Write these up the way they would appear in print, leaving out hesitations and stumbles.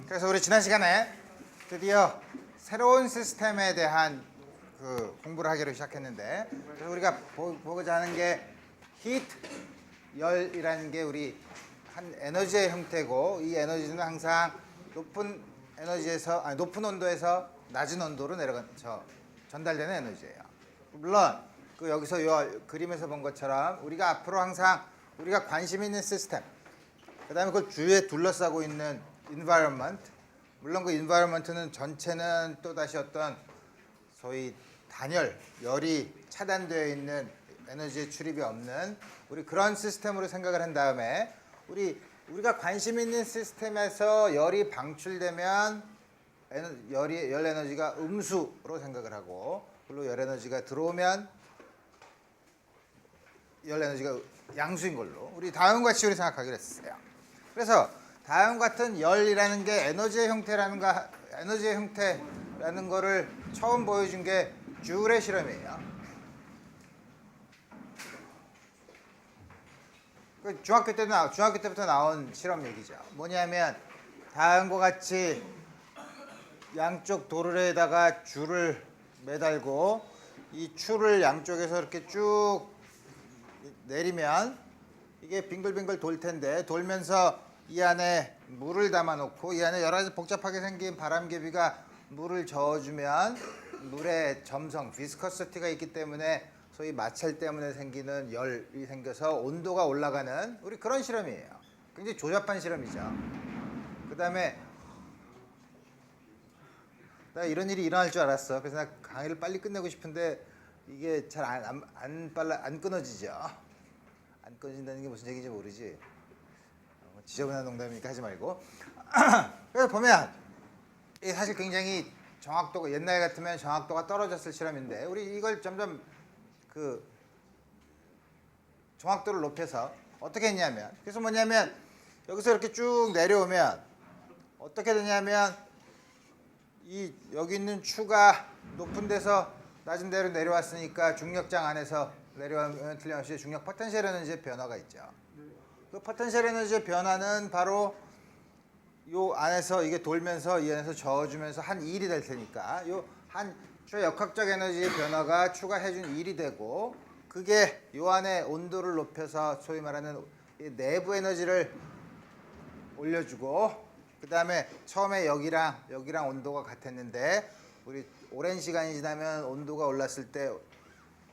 그래서 우리 지난 시간에 드디어 새로운 시스템에 대한 공부를 하기로 시작했는데, 그래서 우리가 보고자 하는 게 히트, 열이라는 게 우리 한 에너지의 형태고, 이 에너지는 항상 높은 에너지에서 높은 온도에서 낮은 온도로 전달되는 에너지예요. 물론 여기서 이 그림에서 본 것처럼 우리가 앞으로 항상 우리가 관심 있는 시스템, 그 다음에 그 주위에 둘러싸고 있는 environment, 물론 그 environment는 전체는 또다시 어떤 소위 단열, 열이 차단되어 있는 에너지의 출입이 없는 우리 그런 시스템으로 생각을 한 다음에 우리가 관심 있는 시스템에서 열이 방출되면 열 에너지가 음수로 생각을 하고, 그리고 열 에너지가 들어오면 열 에너지가 양수인 걸로 우리 다음과 같이 생각하기로 했어요. 그래서 다음 같은 열이라는 게 에너지의 형태라는 거를 처음 보여준 게 줄의 실험이에요. 중학교 때부터 나온 실험 얘기죠. 뭐냐면 다음과 같이 양쪽 도르래에다가 줄을 매달고 이 줄을 양쪽에서 이렇게 쭉 내리면 이게 빙글빙글 돌 텐데, 돌면서 이 안에 물을 담아 놓고 이 안에 여러 가지 복잡하게 생긴 바람개비가 물을 저어주면 물의 점성, 비스커시티가 있기 때문에 소위 마찰 때문에 생기는 열이 생겨서 온도가 올라가는 우리 그런 실험이에요. 굉장히 조잡한 실험이죠. 그 다음에 나 이런 일이 일어날 줄 알았어. 그래서 나 강의를 빨리 끝내고 싶은데 이게 잘 안 끊어지죠. 안 끊어진다는 게 무슨 얘기인지 모르지. 지저분한 농담이니까 하지 말고. 그래서 보면 이게 사실 굉장히 정확도가, 옛날 같으면 정확도가 떨어졌을 실험인데 우리 이걸 점점 정확도를 높여서 어떻게 했냐면, 그래서 뭐냐면 여기서 이렇게 쭉 내려오면 어떻게 되냐면 여기 있는 추가 높은 데서 낮은 데로 내려왔으니까 중력장 안에서 내려오면 틀림없이 중력 포텐셜 에너지의 변화가 있죠. 그 포텐셜 에너지의 변화는 바로 요 안에서 이게 돌면서 이 안에서 저어주면서 한 2일이 될 테니까 저 역학적 에너지의 변화가 추가해준 1이 되고, 그게 요 안에 온도를 높여서 소위 말하는 내부 에너지를 올려주고, 그 다음에 처음에 여기랑 온도가 같았는데 우리 오랜 시간이 지나면 온도가 올랐을 때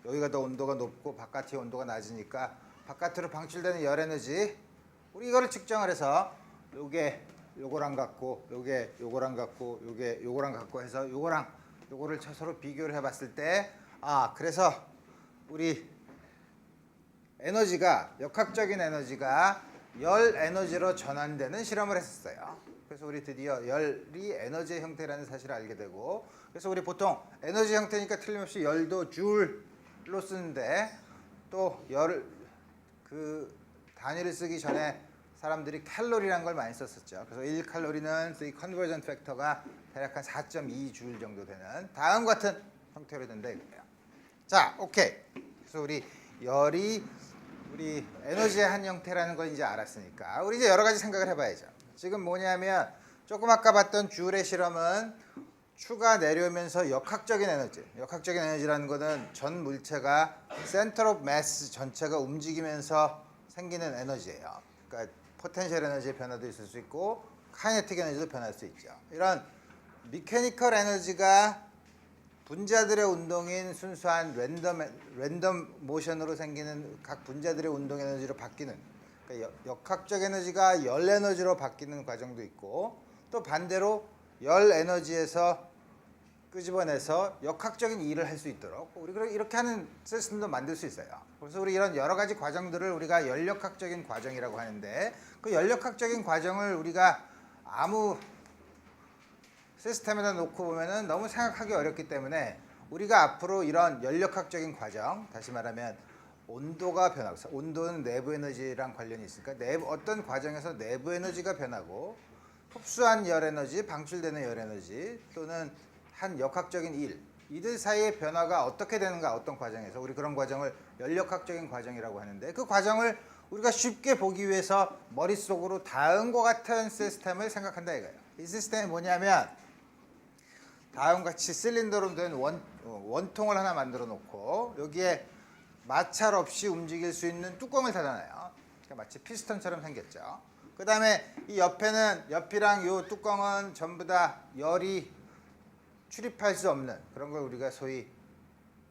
여기가 더 온도가 높고 바깥의 온도가 낮으니까 바깥으로 방출되는 열 에너지, 우리 이거를 측정을 해서 요거랑 같고 요거랑 같고 요거랑 같고 해서 요거를 서로 비교를 해봤을 때 그래서 우리 에너지가, 역학적인 에너지가 열 에너지로 전환되는 실험을 했었어요. 그래서 우리 드디어 열이 에너지의 형태라는 사실을 알게 되고, 그래서 우리 보통 에너지 형태니까 틀림없이 열도 줄로 쓰는데, 또 단위를 쓰기 전에 사람들이 칼로리라는 걸 많이 썼었죠. 그래서 1칼로리는 이 컨버전 팩터가 대략 한 4.2줄 정도 되는 다음 같은 형태로 된다 이거예요. 자, 오케이. 그래서 우리 열이 우리 에너지의 한 형태라는 걸 이제 알았으니까 우리 이제 여러 가지 생각을 해봐야죠. 지금 뭐냐면 조금 아까 봤던 줄의 실험은 추가 내려오면서 역학적인 에너지라는 거는 전 물체가 센터 오브 매스 전체가 움직이면서 생기는 에너지예요. 그러니까 포텐셜 에너지의 변화도 있을 수 있고 카이네틱 에너지도 변할 수 있죠. 이런 미케니컬 에너지가 분자들의 운동인 순수한 랜덤 모션으로 생기는 각 분자들의 운동 에너지로 바뀌는, 그러니까 역학적 에너지가 열 에너지로 바뀌는 과정도 있고, 또 반대로 열 에너지에서 끄집어내서 역학적인 일을 할 수 있도록 우리 이렇게 하는 시스템도 만들 수 있어요. 그래서 우리 이런 여러 가지 과정들을 우리가 열역학적인 과정이라고 하는데, 그 열역학적인 과정을 우리가 아무 시스템에다 놓고 보면은 너무 생각하기 어렵기 때문에 우리가 앞으로 이런 열역학적인 과정, 다시 말하면 온도가 변하고, 온도는 내부 에너지랑 관련이 있으니까 어떤 과정에서 내부 에너지가 변하고 흡수한 열 에너지, 방출되는 열 에너지, 또는 한 역학적인 이들 사이의 변화가 어떻게 되는가, 어떤 과정에서 우리 그런 과정을 열역학적인 과정이라고 하는데, 그 과정을 우리가 쉽게 보기 위해서 머릿속으로 다음과 같은 시스템을 생각한다 이거예요. 이 시스템이 뭐냐면 다음과 같이 실린더로 된 원통을 하나 만들어 놓고 여기에 마찰 없이 움직일 수 있는 뚜껑을 닫아놔요. 그러니까 마치 피스톤처럼 생겼죠. 그 다음에 이 옆이랑 이 뚜껑은 전부 다 열이 출입할 수 없는 그런 걸 우리가 소위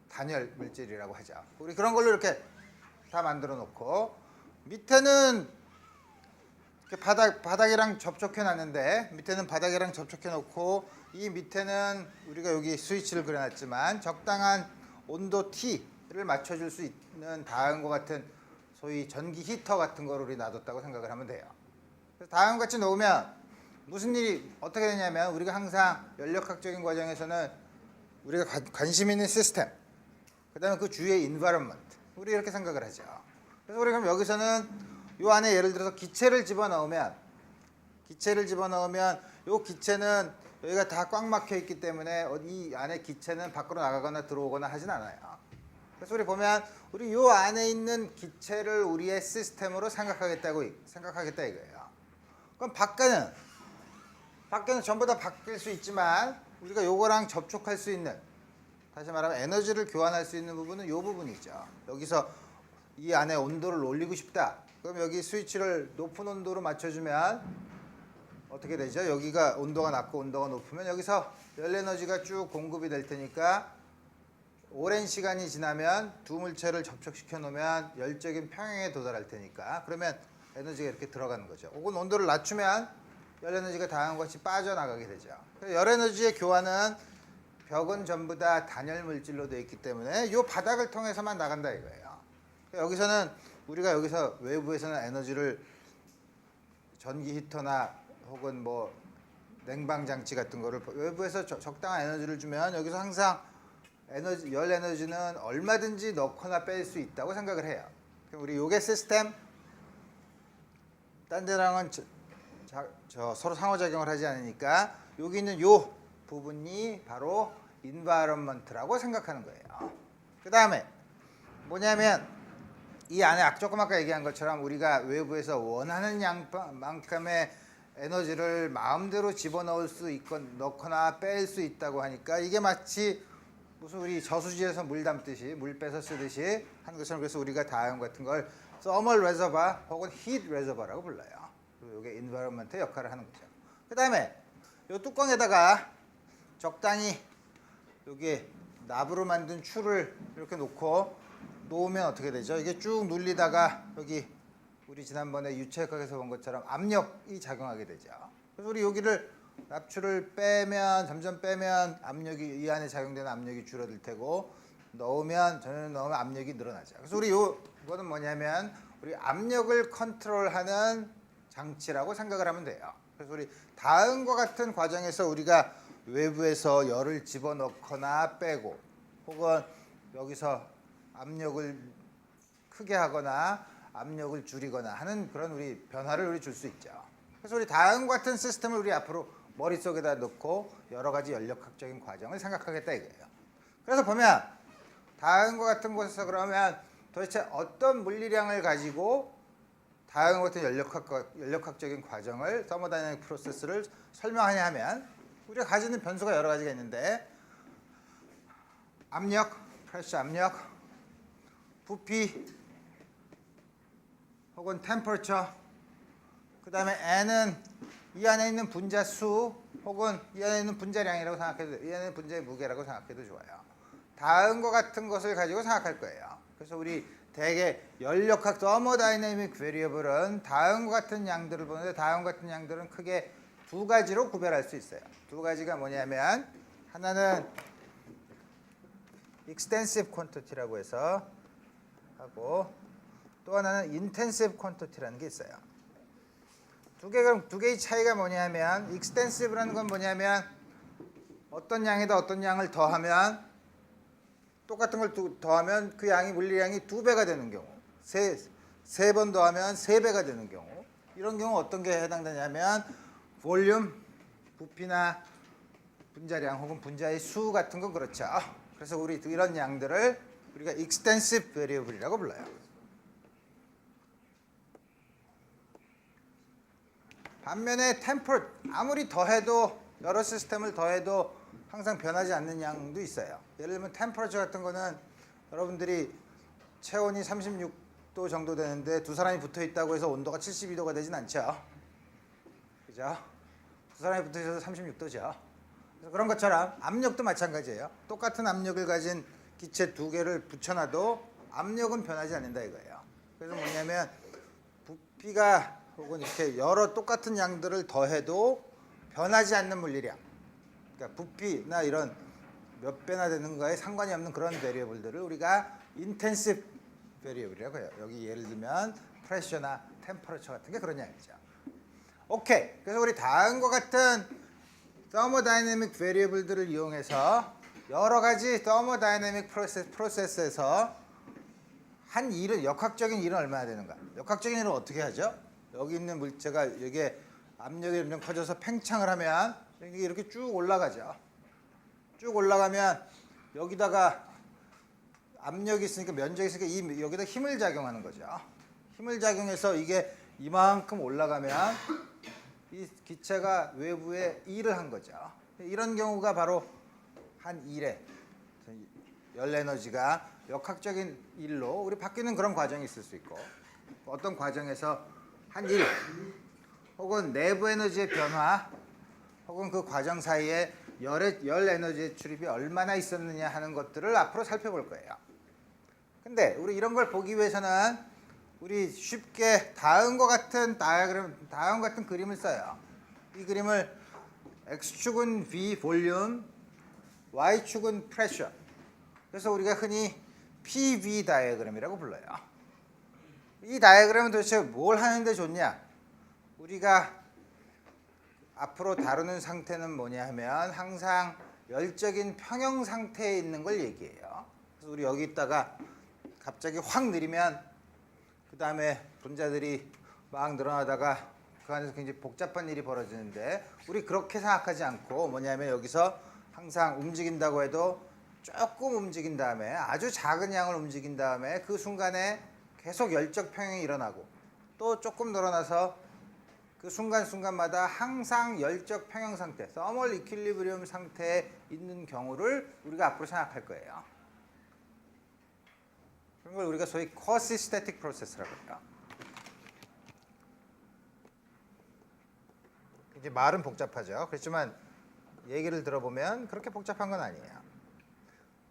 단열 물질이라고 하죠. 우리 그런 걸로 이렇게 다 만들어 놓고 밑에는 이렇게 바닥이랑 접촉해 놨는데 밑에는 바닥이랑 접촉해 놓고 이 밑에는 우리가 여기 스위치를 그려놨지만 적당한 온도 T를 맞춰줄 수 있는 다음과 같은 소위 전기 히터 같은 거를 우리 놔뒀다고 생각을 하면 돼요. 그래서 다음과 같이 놓으면 무슨 일이 어떻게 되냐면 우리가 항상 연력학적인 과정에서는 우리가 관심 있는 시스템 그 다음에 그 주위의 environment 우리 이렇게 생각을 하죠. 그래서 우리 그럼 여기서는 요 안에 예를 들어서 기체를 집어넣으면 요 기체는 여기가 다 꽉 막혀 있기 때문에 이 안에 기체는 밖으로 나가거나 들어오거나 하진 않아요. 그래서 우리 보면 우리 요 안에 있는 기체를 우리의 시스템으로 생각하겠다 이거예요. 그럼 밖에는 전부 다 바뀔 수 있지만 우리가 요거랑 접촉할 수 있는 다시 말하면 에너지를 교환할 수 있는 부분은 요 부분이죠. 여기서 이 안에 온도를 올리고 싶다. 그럼 여기 스위치를 높은 온도로 맞춰주면 어떻게 되죠? 여기가 온도가 낮고 온도가 높으면 여기서 열 에너지가 쭉 공급이 될 테니까 오랜 시간이 지나면 두 물체를 접촉시켜 놓으면 열적인 평형에 도달할 테니까 그러면 에너지가 이렇게 들어가는 거죠. 혹은 온도를 낮추면 열 에너지가 다음과 같이 빠져나가게 되죠. 열 에너지의 교환은 벽은 전부 다 단열 물질로 되어 있기 때문에 이 바닥을 통해서만 나간다 이거예요. 여기서는 우리가 여기서 외부에서는 에너지를 전기 히터나 혹은 뭐 냉방 장치 같은 거를 외부에서 적당한 에너지를 주면 여기서 항상 열 에너지는 얼마든지 넣거나 뺄 수 있다고 생각을 해요. 그럼 우리 요게 시스템 딴 데랑은 서로 상호작용을 하지 않으니까 여기 있는 요 부분이 바로 environment라고 생각하는 거예요. 그 다음에 뭐냐면 이 안에 조금 아까 얘기한 것처럼 우리가 외부에서 원하는 양만큼의 에너지를 마음대로 집어넣을 수 있건 넣거나 뺄 수 있다고 하니까 이게 마치 무슨 우리 저수지에서 물 담듯이 물 빼서 쓰듯이 한 것처럼 그래서 우리가 다음 같은 걸 thermal reservoir 혹은 heat reservoir라고 불러요. 이게 environment의 역할을 하는 거죠. 그 다음에 이 뚜껑에다가 적당히 여기 납으로 만든 추를 이렇게 놓으면 어떻게 되죠? 이게 쭉 눌리다가 여기 우리 지난번에 유체역학에서 본 것처럼 압력이 작용하게 되죠. 그래서 우리 여기를 납추를 점점 빼면 압력이 이 안에 작용되는 압력이 줄어들 테고 넣으면 압력이 늘어나죠. 그래서 우리 이거는 뭐냐면 우리 압력을 컨트롤하는 장치라고 생각을 하면 돼요. 그래서 우리 다음과 같은 과정에서 우리가 외부에서 열을 집어넣거나 빼고 혹은 여기서 압력을 크게 하거나 압력을 줄이거나 하는 그런 우리 변화를 우리 줄 수 있죠. 그래서 우리 다음과 같은 시스템을 우리 앞으로 머릿속에다 넣고 여러 가지 연력학적인 과정을 생각하겠다 이거예요. 그래서 보면 다음과 같은 곳에서 그러면 도대체 어떤 물리량을 가지고 다음과 같은 연력학적인 과정을 서머다이내믹 프로세스를 설명하냐 하면 우리가 가지는 변수가 여러 가지가 있는데 압력, 프레셔 압력, 부피 혹은 temperature 그 다음에 N은 이 안에 있는 분자 수 혹은 이 안에 있는 분자량이라고 생각해도 이 안에 있는 분자의 무게라고 생각해도 좋아요. 다음과 같은 것을 가지고 생각할 거예요. 그래서 우리 대개 연력학 thermodynamic variable은 다음과 같은 양들을 보는데 다음과 같은 양들은 크게 두 가지로 구별할 수 있어요. 두 가지가 뭐냐면 하나는 extensive quantity라고 해서 하고 또 하나는 intensive quantity라는 게 있어요. 두 개의 차이가 뭐냐면 extensive라는 건 뭐냐면 어떤 양에다 어떤 양을 더하면 똑같은 걸 더하면 그 양이 물리량이 2배가 되는 경우 세 번 더하면 3배가 되는 경우 이런 경우 어떤 게 해당되냐면 볼륨, 부피나 분자량 혹은 분자의 수 같은 건 그렇죠. 그래서 우리 이런 양들을 우리가 extensive variable이라고 불러요. 반면에 템퍼 아무리 더해도 여러 시스템을 더해도 항상 변하지 않는 양도 있어요. 예를 들면 템퍼러처 같은 거는 여러분들이 체온이 36도 정도 되는데 두 사람이 붙어 있다고 해서 온도가 72도가 되진 않죠. 그죠? 두 사람이 붙어 있어서 36도죠. 그런 것처럼 압력도 마찬가지예요. 똑같은 압력을 가진 기체 두 개를 붙여놔도 압력은 변하지 않는다 이거예요. 그래서 뭐냐면 부피가 혹은 이렇게 여러 똑같은 양들을 더해도 변하지 않는 물리량, 그러니까 부피나 이런 몇 배나 되는 거에 상관이 없는 그런 베리어블들을 우리가 인텐시브 베리어블이라고 해요. 여기 예를 들면 프레셔나 템퍼러처 같은 게 그런 양이죠. 오케이. 그래서 우리 다음과 같은 더모다이내믹 베리어블들을 이용해서 여러 가지 더모다이내믹 프로세스에서 한 일은 역학적인 일은 얼마나 되는가? 역학적인 일은 어떻게 하죠? 여기 있는 물체가 이게 압력이 점점 커져서 팽창을 하면 이게 이렇게 쭉 올라가죠. 쭉 올라가면 여기다가 압력이 있으니까 면적이 있으니까 여기다 힘을 작용하는 거죠. 힘을 작용해서 이게 이만큼 올라가면 이 기체가 외부에 일을 한 거죠. 이런 경우가 바로 한 일에 열 에너지가 역학적인 일로 우리 바뀌는 그런 과정이 있을 수 있고, 어떤 과정에서 한 일 혹은 내부 에너지의 변화 혹은 그 과정 사이에 열 에너지의 출입이 얼마나 있었느냐 하는 것들을 앞으로 살펴볼 거예요. 근데 우리 이런 걸 보기 위해서는 우리 쉽게 다음과 같은 다음 같은 그림을 써요. 이 그림을 X축은 V 볼륨, Y축은 프레셔. 그래서 우리가 흔히 PV 다이어그램이라고 불러요. 이 다이어그램은 도대체 뭘 하는데 좋냐? 우리가 앞으로 다루는 상태는 뭐냐 하면 항상 열적인 평형 상태에 있는 걸 얘기해요. 그래서 우리 여기 있다가 갑자기 확 느리면 그 다음에 분자들이 막 늘어나다가 그 안에서 굉장히 복잡한 일이 벌어지는데, 우리 그렇게 생각하지 않고 뭐냐면 여기서 항상 움직인다고 해도 조금 움직인 다음에 아주 작은 양을 움직인 다음에 그 순간에 계속 열적 평형이 일어나고 또 조금 늘어나서 그 순간순간마다 항상 열적 평형 상태, 서멀 이퀄리브리엄 상태에 있는 경우를 우리가 앞으로 생각할 거예요. 그런 걸 우리가 소위 quasi-static process라고 해요. 이제 말은 복잡하죠. 그렇지만 얘기를 들어보면 그렇게 복잡한 건 아니에요.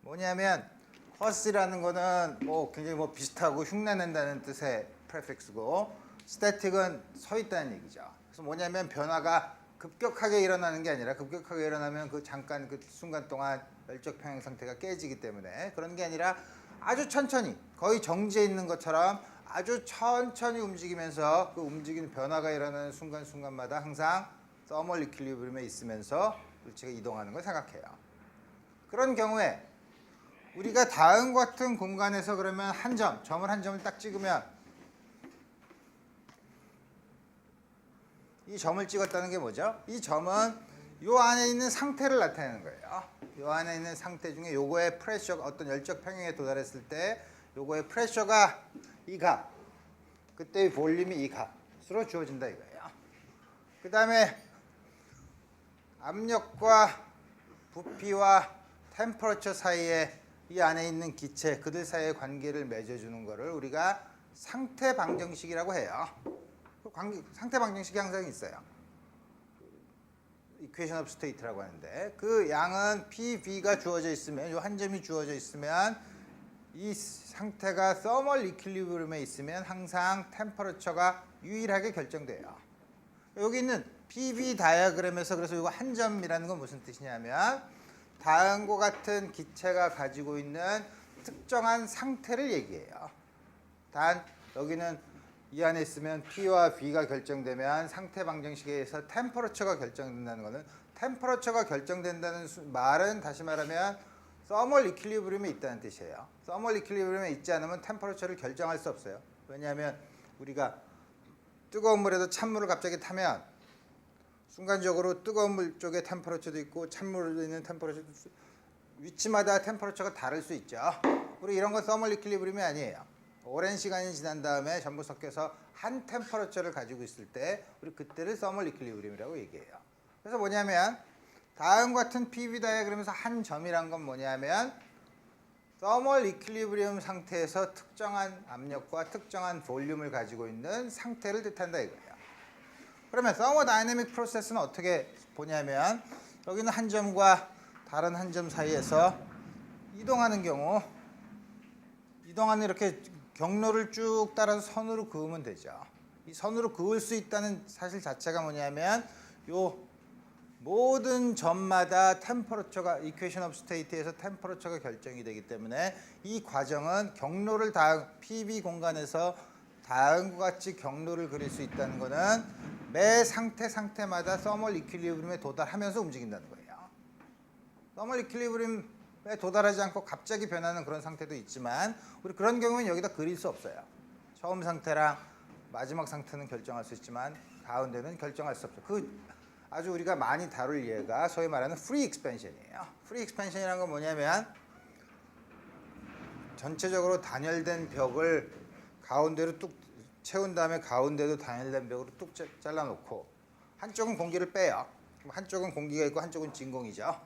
뭐냐면 quasi라는 거는 굉장히 비슷하고 흉내낸다는 뜻의 prefix고, static은 서 있다는 얘기죠. 그래서 뭐냐면 변화가 급격하게 일어나는 게 아니라, 급격하게 일어나면 그 잠깐 그 순간 동안 열적 평형 상태가 깨지기 때문에, 그런 게 아니라 아주 천천히 거의 정지해 있는 것처럼 아주 천천히 움직이면서 그 움직이는 변화가 일어나는 순간순간마다 항상 서멀 이퀄리브리엄에 있으면서 물체가 이동하는 걸 생각해요. 그런 경우에 우리가 다음 같은 공간에서 그러면 점을 한 점을 딱 찍으면 이 점을 찍었다는 게 뭐죠? 이 점은 요 안에 있는 상태를 나타내는 거예요. 요 안에 있는 상태 중에 요거의 프레셔가 어떤 열적 평형에 도달했을 때 요거의 프레셔가 이 값, 그때의 볼륨이 이 값으로 주어진다 이거예요. 그 다음에 압력과 부피와 템퍼러처 사이에 이 안에 있는 기체, 그들 사이의 관계를 맺어주는 거를 우리가 상태 방정식이라고 해요. 상태 방정식이 항상 있어요. equation of state라고 하는데, 그 양은 PV가 주어져 있으면, 이 한 점이 주어져 있으면 이 상태가 thermal equilibrium에 있으면 항상 템퍼러처가 유일하게 결정돼요. 여기 있는 PV 다이어그램에서 그래서 이거 한 점이라는 건 무슨 뜻이냐면 다음과 같은 기체가 가지고 있는 특정한 상태를 얘기해요. 단 여기는 이 안에 있으면 P와 V가 결정되면 상태 방정식에 의해서 템퍼러처가 결정된다는 것은, 템퍼러처가 결정된다는 말은 다시 말하면 서멀 이퀄리브리엄에 있다는 뜻이에요. 서멀 이퀄리브리엄에 있지 않으면 템퍼러처를 결정할 수 없어요. 왜냐하면 우리가 뜨거운 물에도 찬물을 갑자기 타면 순간적으로 뜨거운 물 쪽에 템퍼러처도 있고 찬물에 있는 템퍼러처도 위치마다 템퍼러처가 다를 수 있죠. 우리 이런 건 서멀 이퀄리브리엄이 아니에요. 오랜 시간이 지난 다음에 전부 섞여서 한 템퍼러처를 가지고 있을 때 우리 그때를 서멀 이퀄리브리움이라고 얘기해요. 그래서 뭐냐면 다음 같은 PV 다이어그램에서 한 점이란 건 뭐냐면 서멀 이퀄리브리움 상태에서 특정한 압력과 특정한 볼륨을 가지고 있는 상태를 뜻한다 이거예요. 그러면 서머다이내믹 프로세스는 어떻게 보냐면 여기는 한 점과 다른 한 점 사이에서 이동하는 경우 이동하는 이렇게 경로를 쭉 따라서 선으로 그으면 되죠. 이 선으로 그을 수 있다는 사실 자체가 뭐냐면 요 모든 점마다 템퍼러처가 이퀘이션 오브 스테이트에서 템퍼러처가 결정이 되기 때문에 이 과정은 경로를 PV 공간에서 다음과 같이 경로를 그릴 수 있다는 것은 매 상태마다 서멀 이퀄리브리움에 도달하면서 움직인다는 거예요. 서멀 이퀄리브리움에 도달하지 않고 갑자기 변하는 그런 상태도 있지만 우리 그런 경우는 여기다 그릴 수 없어요. 처음 상태랑 마지막 상태는 결정할 수 있지만 가운데는 결정할 수 없죠. 그 아주 우리가 많이 다룰 예가 소위 말하는 프리 익스펜션이에요. 프리 익스펜션이라는 건 뭐냐면 전체적으로 단열된 벽을 가운데로 뚝 채운 다음에 가운데도 단열된 벽으로 뚝 잘라놓고 한쪽은 공기를 빼요. 한쪽은 공기가 있고 한쪽은 진공이죠.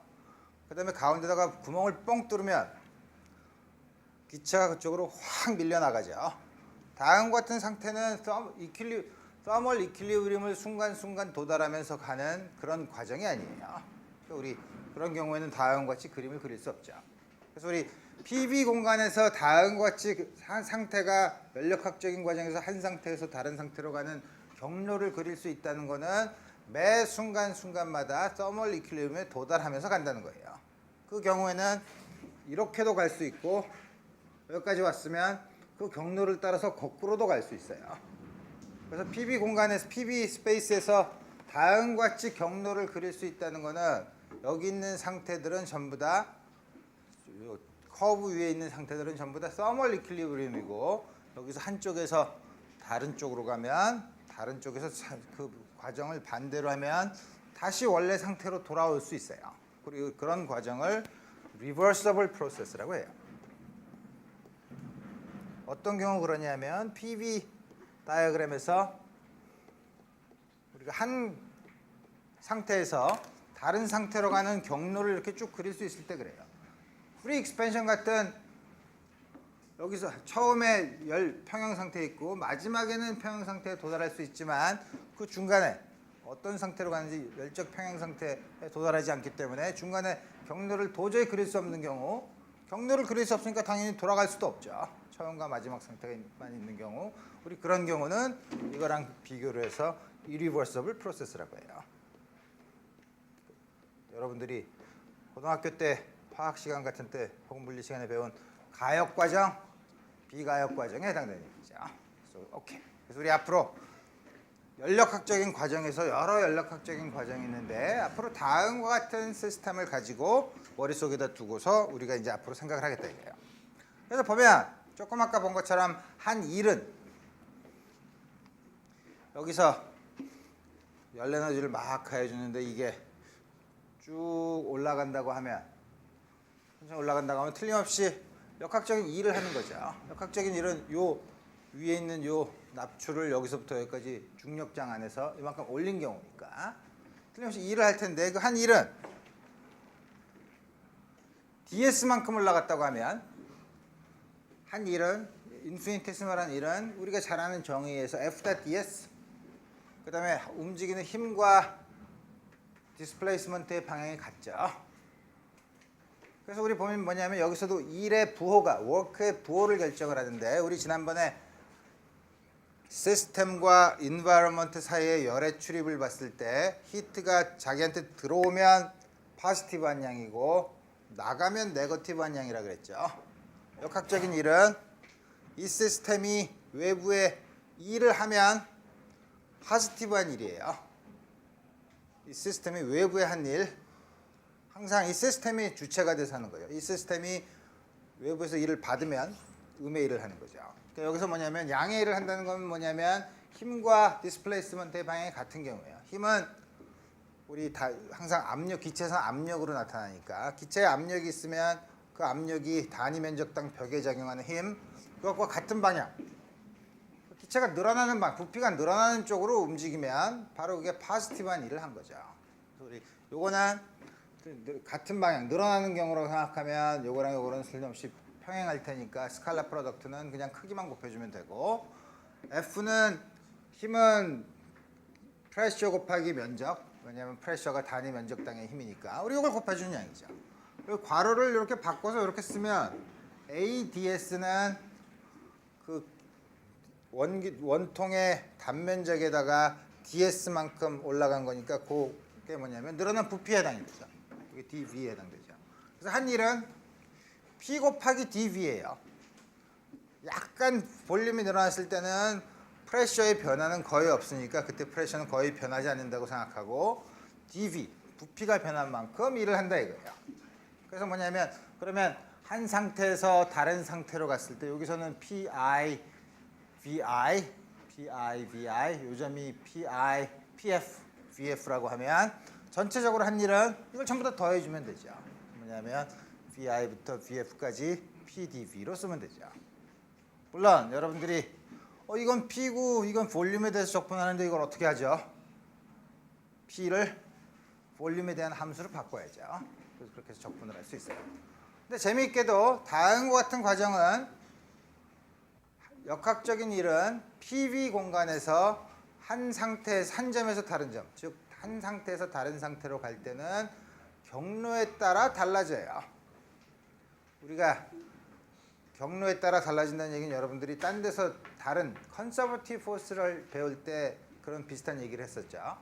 그 다음에 가운데다가 구멍을 뻥 뚫으면 기체가 그쪽으로 확 밀려나가죠. 다음과 같은 상태는 서멀 이퀄리브리움을 순간순간 도달하면서 가는 그런 과정이 아니에요. 그러니까 우리 그런 경우에는 다음과 같이 그림을 그릴 수 없죠. 그래서 우리 PV 공간에서 다음과 같이 한 상태가 연력학적인 과정에서 한 상태에서 다른 상태로 가는 경로를 그릴 수 있다는 것은 매 순간순간마다 서멀 이퀄리브리움에 도달하면서 간다는 거예요. 그 경우에는 이렇게도 갈 수 있고 여기까지 왔으면 그 경로를 따라서 거꾸로도 갈 수 있어요. 그래서 PV 공간에서 PV 스페이스에서 다음과 같이 경로를 그릴 수 있다는 것은 여기 있는 상태들은 전부 다 커브 위에 있는 상태들은 전부 다 서멀 이퀄리브리움이고 여기서 한쪽에서 다른 쪽으로 가면 다른 쪽에서 그 과정을 반대로 하면 다시 원래 상태로 돌아올 수 있어요. 그리고 그런 과정을 리버서블 프로세스라고 해요. 어떤 경우 그러냐면 PV 다이어그램에서 우리가 한 상태에서 다른 상태로 가는 경로를 이렇게 쭉 그릴 수 있을 때 그래요. 프리 익스펜션 같은 여기서 처음에 열 평형 상태에 있고 마지막에는 평형 상태에 도달할 수 있지만 그 중간에 어떤 상태로 가는지 열적 평형 상태에 도달하지 않기 때문에 중간에 경로를 도저히 그릴 수 없는 경우 경로를 그릴 수 없으니까 당연히 돌아갈 수도 없죠. 처음과 마지막 상태만 있는 경우 우리 그런 경우는 이거랑 비교를 해서 irreversible process라고 해요. 여러분들이 고등학교 때 화학 시간 같은 때 혹은 물리 시간에 배운 가역 과정, 비가역 과정에 해당되는 얘기죠. 오케이. 그래서 우리 앞으로 연력학적인 과정에서 여러 연력학적인 과정이 있는데 앞으로 다음과 같은 시스템을 가지고 머릿속에다 두고서 우리가 이제 앞으로 생각을 하겠다 이거예요. 그래서 보면 조금 아까 본 것처럼 한 일은 여기서 열 에너지를 막 가해주는데 이게 쭉 올라간다고 하면 천천히 올라간다고 하면 틀림없이 역학적인 일을 하는 거죠. 역학적인 일은 요 위에 있는 요 납추를 여기서부터 여기까지 중력장 안에서 이만큼 올린 경우니까 틀림없이 일을 할 텐데 그 한 일은 ds만큼 올라갔다고 하면 한 일은 인피니테시멀한 일은 우리가 잘 아는 정의에서 F.ds 그 다음에 움직이는 힘과 디스플레이스먼트의 방향이 같죠. 그래서 우리 보면 뭐냐면 여기서도 일의 부호가 워크의 부호를 결정을 하는데 우리 지난번에 시스템과 인바이러먼트 사이의 열의 출입을 봤을 때 히트가 자기한테 들어오면 포지티브 한양이고 나가면 네거티브 한양이라 그랬죠. 역학적인 일은 이 시스템이 외부에 일을 하면 포지티브한 일이에요. 이 시스템이 외부에 한 일, 항상 이 시스템이 주체가 돼서 하는 거예요. 이 시스템이 외부에서 일을 받으면 음의 일을 하는 거죠. 그러니까 여기서 뭐냐면 양의 일을 한다는 건 뭐냐면 힘과 디스플레이스먼트의 방향이 같은 경우예요. 힘은 우리 다 항상 압력, 기체에서 압력으로 나타나니까 기체에 압력이 있으면 그 압력이 단위 면적당 벽에 작용하는 힘, 그것과 같은 방향. 기체가 늘어나는 부피가 늘어나는 쪽으로 움직이면 바로 그게 포지티브한 일을 한 거죠. 그래서 우리 요거는 같은 방향, 늘어나는 경우라고 생각하면 요거랑 요거는 쓸데없이 평행할 테니까 스칼라 프로덕트는 그냥 크기만 곱해주면 되고, F는 힘은 프레셔 곱하기 면적, 왜냐하면 프레셔가 단위 면적당의 힘이니까 우리 이걸 곱해주는 양이죠. 그리고 괄호를 이렇게 바꿔서 이렇게 쓰면 ADS는 그 원통의 단면적에다가 DS만큼 올라간 거니까 그게 뭐냐면 늘어난 부피에 해당입니다. 그게 dV에 해당되죠. 그래서 한 일은 P 곱하기 dV예요. 약간 볼륨이 늘어났을 때는 프레셔의 변화는 거의 없으니까 그때 프레셔는 거의 변하지 않는다고 생각하고 dV, 부피가 변한 만큼 일을 한다 이거예요. 그래서 뭐냐면 그러면 한 상태에서 다른 상태로 갔을 때 여기서는 PI, VI, PI, VI, 요점이 PI, PF, VF라고 하면 전체적으로 한 일은 이걸 전부 다 더해주면 되죠. 뭐냐면 VI부터 VF까지 PdV로 쓰면 되죠. 물론 여러분들이 이건 P고 이건 볼륨에 대해서 적분하는데 이걸 어떻게 하죠? P를 볼륨에 대한 함수로 바꿔야죠. 그래서 그렇게 해서 적분을 할 수 있어요. 근데 재미있게도 다음과 같은 과정은 역학적인 일은 PV 공간에서 한 상태에서 한 점에서 다른 점, 즉 한 상태에서 다른 상태로 갈 때는 경로에 따라 달라져요. 우리가 경로에 따라 달라진다는 얘기는 여러분들이 딴 데서 다른 컨서버티브 포스를 배울 때 그런 비슷한 얘기를 했었죠.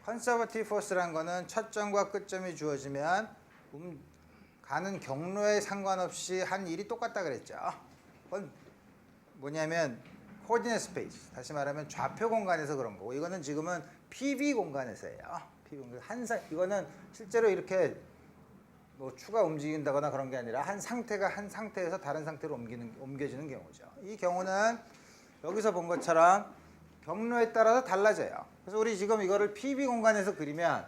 컨서버티브 포스란 거는 첫 점과 끝점이 주어지면 가는 경로에 상관없이 한 일이 똑같다 그랬죠. 그건 뭐냐면 코디네이트 스페이스, 다시 말하면 좌표 공간에서 그런 거고, 이거는 지금은 PV 공간에서예요. PV 공간. 이거는 실제로 이렇게 뭐 추가 움직인다거나 그런 게 아니라 한 상태가 한 상태에서 다른 상태로 옮겨지는 경우죠. 이 경우는 여기서 본 것처럼 경로에 따라서 달라져요. 그래서 우리 지금 이거를 PV 공간에서 그리면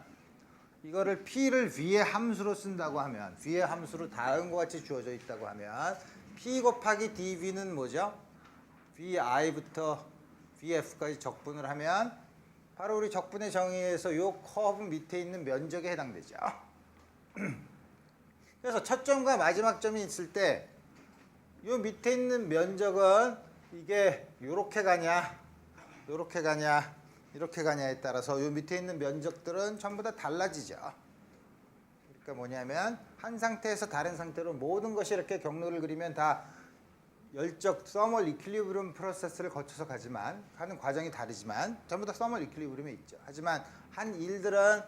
이거를 P를 V의 함수로 쓴다고 하면, V의 함수로 다음과 같이 주어져 있다고 하면 P 곱하기 dV는 뭐죠? VI부터 VF까지 적분을 하면 바로 우리 적분의 정의에서 이 커브 밑에 있는 면적에 해당되죠. 그래서 첫 점과 마지막 점이 있을 때 이 밑에 있는 면적은 이게 요렇게 가냐, 요렇게 가냐, 이렇게 가냐에 따라서 이 밑에 있는 면적들은 전부 다 달라지죠. 그러니까 뭐냐면 한 상태에서 다른 상태로 모든 것이 이렇게 경로를 그리면 다 열적 서멀 이퀄리브리엄 프로세스를 거쳐서 가는 과정이 다르지만 전부 다 서멀 이퀄리브리엄에 있죠. 하지만 한 일들은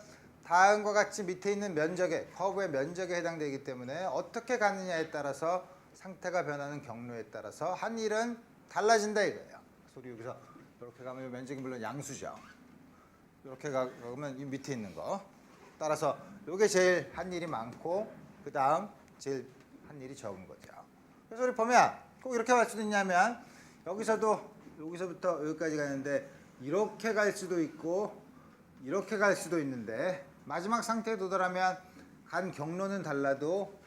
다음과 같이 밑에 있는 면적에, 커브의 면적에 해당되기 때문에 어떻게 가느냐에 따라서 상태가 변하는 경로에 따라서 한 일은 달라진다 이거예요. 그래서 우리 여기서 이렇게 가면 이 면적이 물론 양수죠. 이렇게 가면 이 밑에 있는 거. 따라서 이게 제일 한 일이 많고 그 다음 제일 한 일이 적은 거죠. 그래서 우리 보면 꼭 이렇게 갈 수도 있냐면 여기서부터 여기까지 가는데 이렇게 갈 수도 있고 이렇게 갈 수도 있는데 마지막 상태에 도달하면 간 경로는 달라도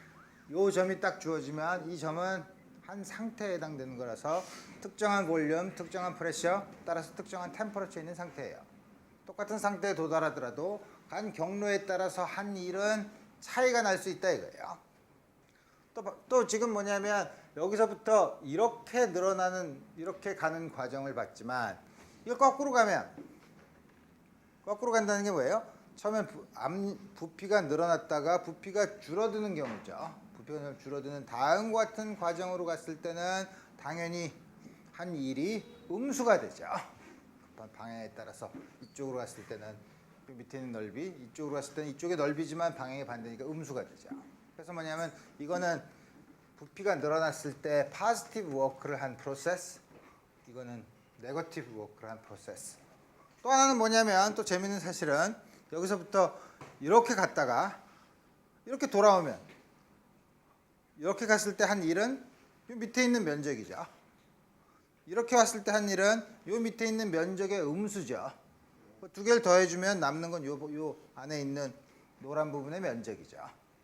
이 점이 딱 주어지면 이 점은 한 상태에 해당되는 거라서 특정한 볼륨, 특정한 프레셔, 따라서 특정한 템퍼러처에 있는 상태예요. 똑같은 상태에 도달하더라도 간 경로에 따라서 한 일은 차이가 날 수 있다 이거예요. 또 지금 뭐냐면 여기서부터 이렇게 늘어나는, 이렇게 가는 과정을 봤지만 이거 거꾸로 간다는 게 뭐예요? 처음에 부피가 늘어났다가 부피가 줄어드는 경우죠. 부피가 줄어드는 다음과 같은 과정으로 갔을 때는 당연히 한 일이 음수가 되죠. 방향에 따라서 이쪽으로 갔을 때는 밑에 있는 넓이, 이쪽으로 갔을 때는 이쪽의 넓이지만 방향이 반대니까 음수가 되죠. 그래서 뭐냐면 이거는 부피가 늘어났을 때 포지티브 워크를 한 프로세스, 이거는 네거티브 워크를 한 프로세스. 또 하나는 뭐냐면 또 재밌는 사실은 여기서부터 이렇게 갔다가 이렇게 돌아오면 이렇게 갔을 때 한 일은 이 밑에 있는 면적이죠. 이렇게 왔을 때 한 일은 이 밑에 있는 면적의 음수죠. 두 개를 더해주면 남는 건 요 안에 있는 노란 부분의 면적이죠.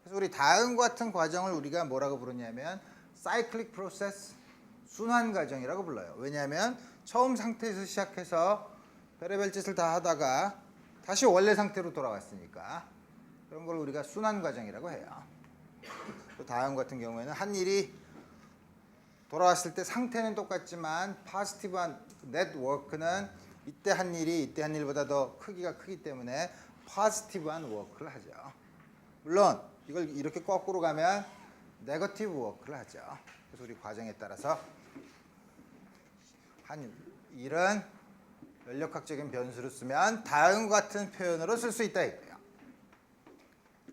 그래서 우리 다음과 같은 과정을 우리가 뭐라고 부르냐면 cyclic process, 순환 과정이라고 불러요. 왜냐하면 처음 상태에서 시작해서 별의별 짓을 다 하다가 다시 원래 상태로 돌아왔으니까 그런 걸 우리가 순환 과정이라고 해요. 또 다음 같은 경우에는 한 일이 돌아왔을 때 상태는 똑같지만 포지티브한 네트워크는 이때 한 일이 이때 한 일보다 더 크기가 크기 때문에 포지티브한 워크를 하죠. 물론 이걸 이렇게 거꾸로 가면 네거티브 워크를 하죠. 그래서 우리 과정에 따라서 한 일은 연력학적인 변수를 쓰면 다음과 같은 표현으로 쓸 수 있다 이거예요.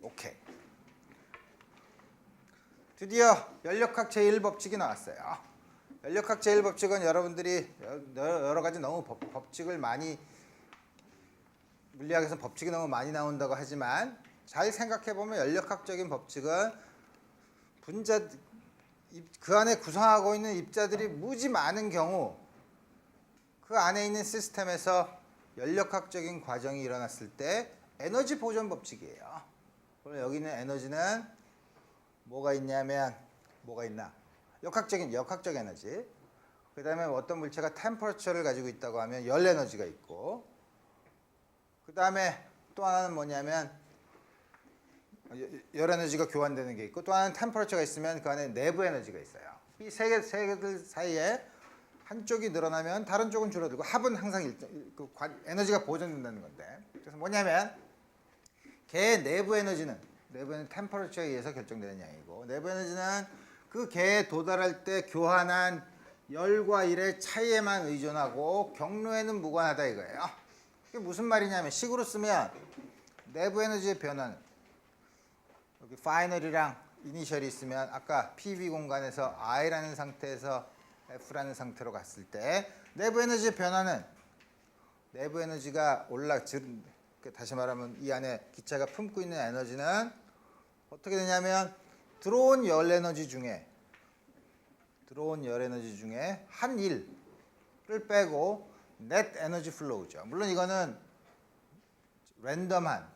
오케이. 드디어 연력학 제1법칙이 나왔어요. 연력학 제1법칙은 여러분들이 여러 가지 너무 법칙을 많이 물리학에서 법칙이 너무 많이 나온다고 하지만 잘 생각해 보면 연력학적인 법칙은 그 안에 구성하고 있는 입자들이 무지 많은 경우 그 안에 있는 시스템에서 연력학적인 과정이 일어났을 때 에너지 보존 법칙이에요. 그럼 여기 있는 에너지는 뭐가 있냐면 뭐가 있나? 역학적 에너지. 그 다음에 어떤 물체가 템퍼러처를 가지고 있다고 하면 열 에너지가 있고 그 다음에 또 하나는 뭐냐면 열 에너지가 교환되는 게 있고 또 하나는 템퍼러처가 있으면 그 안에 내부 에너지가 있어요. 이 세 개들 사이에 한쪽이 늘어나면 다른 쪽은 줄어들고 합은 항상 에너지가 보존된다는 건데 그래서 뭐냐면 개의 내부 에너지는 템퍼러처에 의해서 결정되는 양이고 내부 에너지는 그 개에 도달할 때 교환한 열과 일의 차이에만 의존하고 경로에는 무관하다 이거예요. 이게 무슨 말이냐면 식으로 쓰면 내부 에너지의 변화는 여기 파이널이랑 이니셜이 있으면 아까 PV 공간에서 I라는 상태에서 F라는 상태로 갔을 때 내부 에너지의 변화는 내부 에너지가 다시 말하면 이 안에 기체가 품고 있는 에너지는 어떻게 되냐면 들어온 열 에너지 중에 한 일을 빼고 net 에너지 플로우죠. 물론 이거는 랜덤한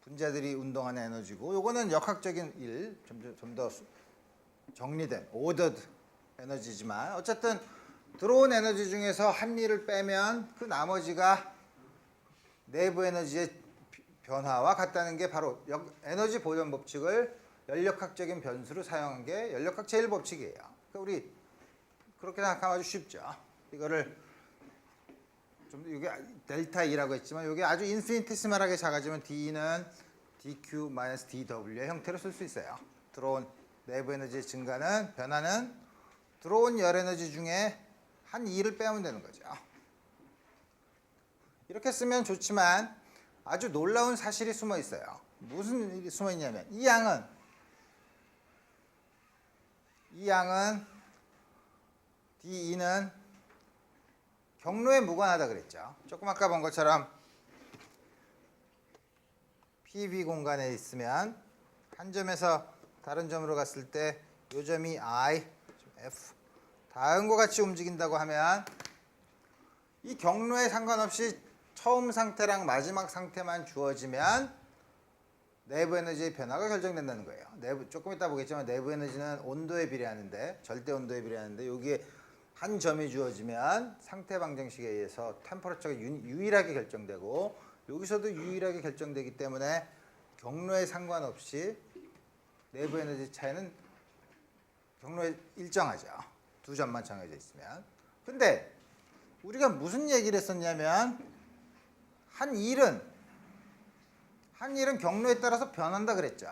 분자들이 운동하는 에너지고 요거는 역학적인 일, 좀 더 정리된 ordered 에너지지만 어쨌든 들어온 에너지 중에서 한 일을 빼면 그 나머지가 내부 에너지의 변화와 같다는 게 바로 에너지 보존 법칙을 연력학적인 변수로 사용한 게 연력학 제1법칙이에요. 그러니까 우리 그렇게 생각하면 아주 쉽죠. 이거를 좀 이게 델타 E라고 했지만 이게 아주 인피니티스멀하게 작아지면 D는 dQ-dW의 형태로 쓸 수 있어요. 들어온 내부 에너지의 변화는 들어온 열 에너지 중에 한 2를 빼면 되는 거죠. 이렇게 쓰면 좋지만 아주 놀라운 사실이 숨어 있어요. 무슨 일이 숨어 있냐면 이 양은 DE는 경로에 무관하다 그랬죠. 조금 아까 본 것처럼 PV 공간에 있으면 한 점에서 다른 점으로 갔을 때 요 점이 I, F 다음과 같이 움직인다고 하면 이 경로에 상관없이 처음 상태랑 마지막 상태만 주어지면 내부 에너지의 변화가 결정된다는 거예요. 조금 이따 보겠지만 내부 에너지는 온도에 비례하는데 절대 온도에 비례하는데 여기에 한 점이 주어지면 상태 방정식에 의해서 템퍼러처가 유일하게 결정되고 여기서도 유일하게 결정되기 때문에 경로에 상관없이 내부 에너지 차이는 경로에 일정하죠. 두 점만 정해져 있으면. 근데 우리가 무슨 얘기를 했었냐면 한 일은 경로에 따라서 변한다 그랬죠.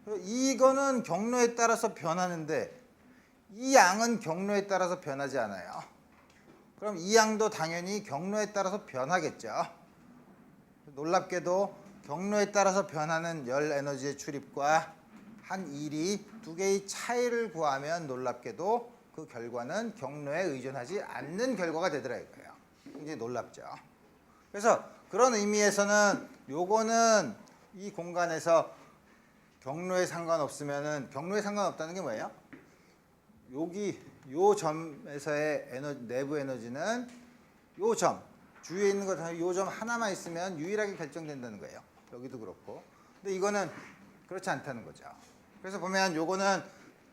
이거는 경로에 따라서 변하는데 이 양은 경로에 따라서 변하지 않아요. 그럼 이 양도 당연히 경로에 따라서 변하겠죠. 놀랍게도 경로에 따라서 변하는 열 에너지의 출입과 한 일이 두 개의 차이를 구하면 놀랍게도 그 결과는 경로에 의존하지 않는 결과가 되더라 이거예요. 굉장히 놀랍죠. 그래서 그런 의미에서는 요거는 이 공간에서 경로에 상관없으면은 경로에 상관없다는 게 뭐예요? 여기 요 점에서의 내부 에너지는 요 점 주위에 있는 것 요 점 하나만 있으면 유일하게 결정된다는 거예요. 여기도 그렇고. 근데 이거는 그렇지 않다는 거죠. 그래서 보면 요거는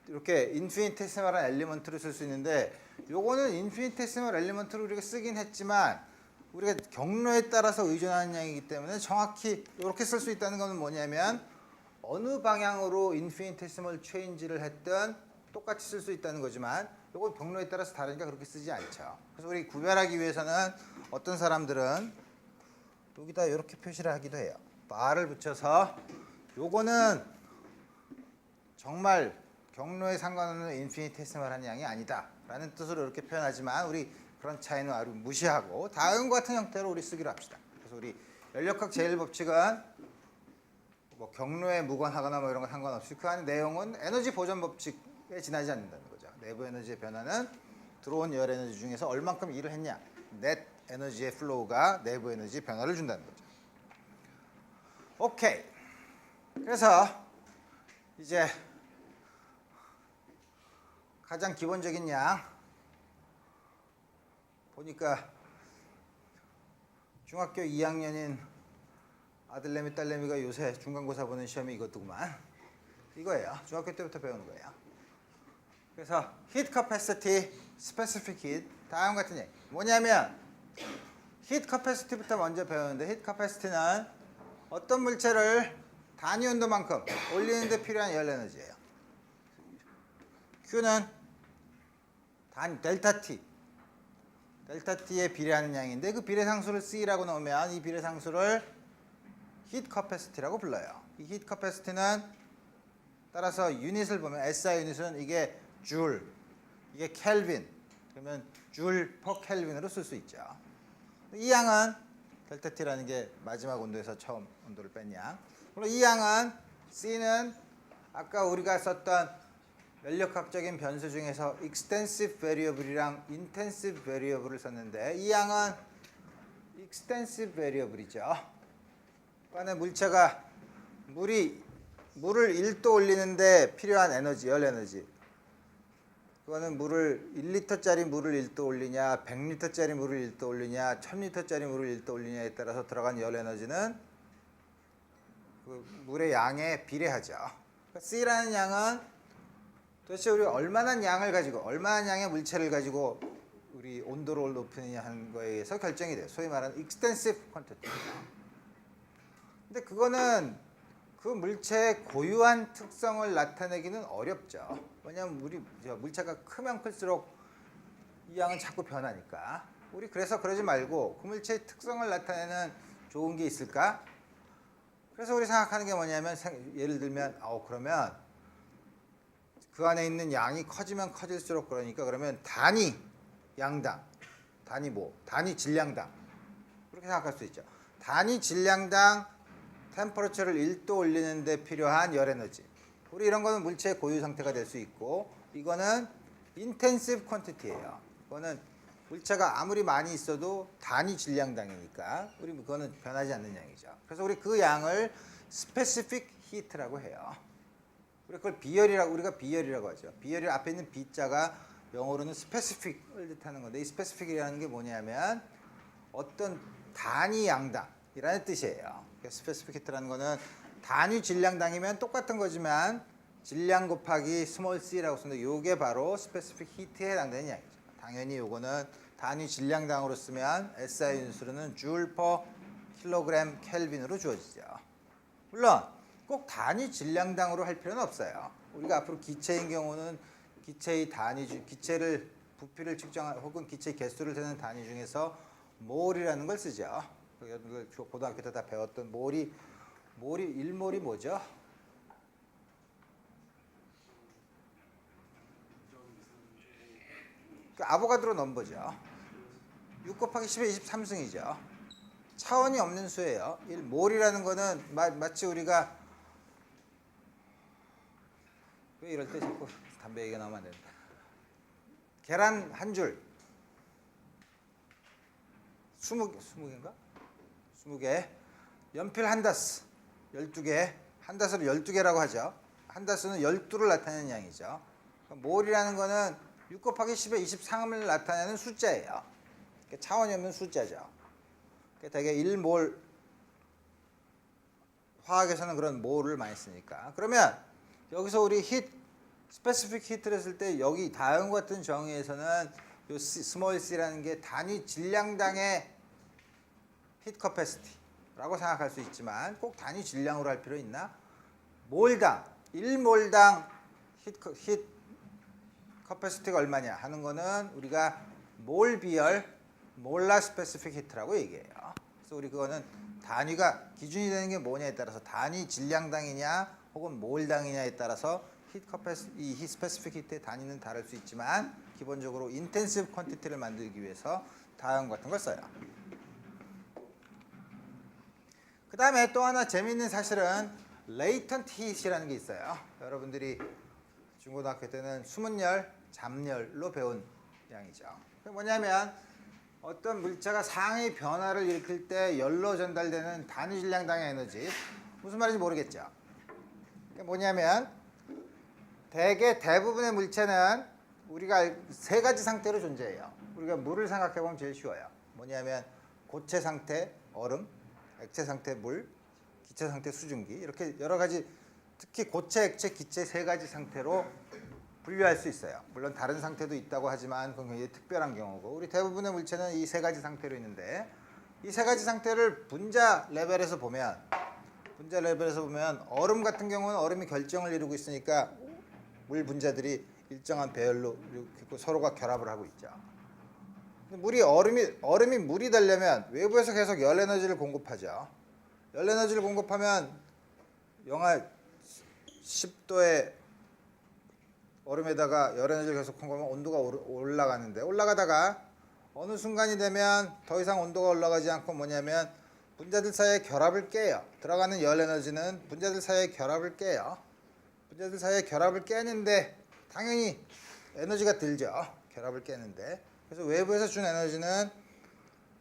이렇게 인피니테시멀한 엘리먼트로 쓸 수 있는데 요거는 인피니테시멀 엘리먼트로 우리가 쓰긴 했지만 우리가 경로에 따라서 의존하는 양이기 때문에 정확히 이렇게 쓸 수 있다는 것은 뭐냐면 어느 방향으로 인피니테시멀 체인지를 했든 똑같이 쓸 수 있다는 거지만 요건 경로에 따라서 다르니까 그렇게 쓰지 않죠. 그래서 우리 구별하기 위해서는 어떤 사람들은 여기다 이렇게 표시를 하기도 해요. 바를 붙여서 요거는 정말 경로에 상관없는 인피니테시멀한 양이 아니다 라는 뜻으로 이렇게 표현하지만 우리 그런 차이는 아주 무시하고 다음과 같은 형태로 우리 쓰기로 합시다. 그래서 우리 연력학 제1법칙은 뭐 경로에 무관하거나 뭐 이런 거 상관없이 그 안에 내용은 에너지 보존 법칙에 지나지 않는다는 거죠. 내부 에너지의 변화는 들어온 열 에너지 중에서 얼만큼 일을 했냐, 넷 에너지의 플로우가 내부 에너지 변화를 준다는 거죠. 오케이. 그래서 이제 가장 기본적인 양 보니까 중학교 2학년인 아들내미 딸내미가 요새 중간고사 보는 시험이 이것도구만. 이거예요. 중학교 때부터 배우는 거예요. 그래서 heat capacity, specific heat 다음 같은 얘기. 뭐냐면 heat capacity부터 먼저 배우는데 heat capacity는 어떤 물체를 단위 온도만큼 올리는 데 필요한 열 에너지예요. Q는 델타 T. 델타 T에 비례하는 양인데 그 비례상수를 C라고 넣으면 이 비례상수를 heat capacity라고 불러요. 이 heat capacity는 따라서 유닛을 보면 SI 유닛은 이게 줄, 이게 켈빈. 그러면 줄 퍼 켈빈으로 쓸 수 있죠. 이 양은 델타 T라는 게 마지막 온도에서 처음 온도를 뺀 양. 그리고 이 양은 C는 아까 우리가 썼던 연력학적인 변수 중에서 extensive variable이랑 intensive variable을 썼는데 이 양은 extensive variable이죠. 그 안에 물체가 물을 1도 올리는데 필요한 에너지, 열 에너지. 그거는 1리터짜리 물을 1도 올리냐, 100리터짜리 물을 1도 올리냐, 1000리터짜리 물을 1도 올리냐에 따라서 들어간 열 에너지는 그 물의 양에 비례하죠. 그러니까 C라는 양은 도대체 우리가 얼마나 양을 가지고 얼마나 양의 물체를 가지고 우리 온도를 높이느냐 하는 거에 의해서 결정이 돼요. 소위 말하는 extensive quantity. 근데 그거는 그 물체의 고유한 특성을 나타내기는 어렵죠. 왜냐하면 우리 물체가 크면 클수록 이 양은 자꾸 변하니까. 우리 그래서 그러지 말고 그 물체의 특성을 나타내는 좋은 게 있을까? 그래서 우리 생각하는 게 뭐냐면 예를 들면 그러면 그 안에 있는 양이 커지면 커질수록 그러면 단위 양당, 단위 질량당 그렇게 생각할 수 있죠. 단위 질량당 템퍼러처를 1도 올리는 데 필요한 열 에너지. 우리 이런 거는 물체의 고유 상태가 될 수 있고 이거는 intensive quantity예요. 이거는 물체가 아무리 많이 있어도 단위 질량당이니까 우리 그거는 변하지 않는 양이죠. 그래서 우리 그 양을 specific heat라고 해요. 우리 그걸 우리가 비열이라고 하죠. 비열이 앞에 있는 B자가 영어로는 specific을 뜻하는 건데 이 specific이라는 게 뭐냐면 어떤 단위 양당이라는 뜻이에요. specific heat라는 거는 단위 질량당이면 똑같은 거지만 질량 곱하기 스몰 c라고 쓰는데 이게 바로 specific heat에 해당되는 양이죠. 당연히 요거는 단위 질량당으로 쓰면 SI 유닛으로는 줄 퍼 킬로그램 켈빈으로 주어지죠. 물론 꼭 단위 질량당으로 할 필요는 없어요. 우리가 앞으로 기체인 경우는 기체를 부피를 측정한 혹은 기체 개수를 재는 단위 중에서 몰이라는 걸 쓰죠. 고등학교 때 다 배웠던 몰이 1몰이 뭐죠? 그 아보가드로 넘버죠. 6 곱하기 10의 23승이죠. 차원이 없는 수예요. 1몰이라는 거는 마치 우리가 왜 이럴 때 자꾸 담배 얘기가 나오면 안 된다. 계란 한 줄 20개인가? 20개. 연필 한 다스 12개. 한 다스를 12개라고 하죠. 한 다스는 12를 나타내는 양이죠. 몰이라는 거는 6 곱하기 10의 23을 나타내는 숫자예요. 차원이 없는 숫자죠. 대개 1몰 화학에서는 그런 몰을 많이 쓰니까. 그러면 여기서 우리 스페시픽 히트를 했을 때 여기 다음과 같은 정의에서는 요 스몰 c라는 게 단위 질량당의 히트 커패시티라고 생각할 수 있지만 꼭 단위 질량으로 할 필요 있나? 몰당, 1몰당 히트 커패시티가 얼마냐 하는 거는 우리가 몰 비열 몰라 스페시픽 히트라고 얘기해요. 그래서 우리 그거는 단위가 기준이 되는 게 뭐냐에 따라서 단위 질량당이냐 혹은 몰당이냐에 따라서 이 히트 스페시픽 히트의 단위는 다를 수 있지만 기본적으로 인텐시브 퀀티티를 만들기 위해서 다음 같은 걸 써요. 그 다음에 또 하나 재미있는 사실은 레이턴트 히트라는 게 있어요. 여러분들이 중고등학교 때는 수문열, 잠열로 배운 양이죠. 그게 뭐냐면 어떤 물체가 상의 변화를 일으킬 때 열로 전달되는 단위 질량당의 에너지, 무슨 말인지 모르겠죠. 그게 뭐냐면 대부분의 물체는 우리가 세 가지 상태로 존재해요. 우리가 물을 생각해 보면 제일 쉬워요. 뭐냐면 고체 상태 얼음, 액체 상태 물, 기체 상태 수증기, 이렇게 여러 가지, 특히 고체, 액체, 기체 세 가지 상태로 분류할 수 있어요. 물론 다른 상태도 있다고 하지만 그건 굉장히 특별한 경우고, 우리 대부분의 물체는 이 세 가지 상태로 있는데, 이 세 가지 상태를 분자 레벨에서 보면 얼음 같은 경우는 얼음이 결정을 이루고 있으니까 물 분자들이 일정한 배열로 이렇게 서로가 결합을 하고 있죠. 얼음이 물이 되려면 외부에서 계속 열 에너지를 공급하죠. 열 에너지를 공급하면 영하 10도의 얼음에다가 열 에너지를 계속 공급하면 온도가 올라가는데, 올라가다가 어느 순간이 되면 더 이상 온도가 올라가지 않고 뭐냐면 분자들 사이의 결합을 깨요. 들어가는 열 에너지는 분자들 사이의 결합을 깨요. 분자들 사이의 결합을 깨는데 당연히 에너지가 들죠. 결합을 깨는데. 그래서 외부에서 준 에너지는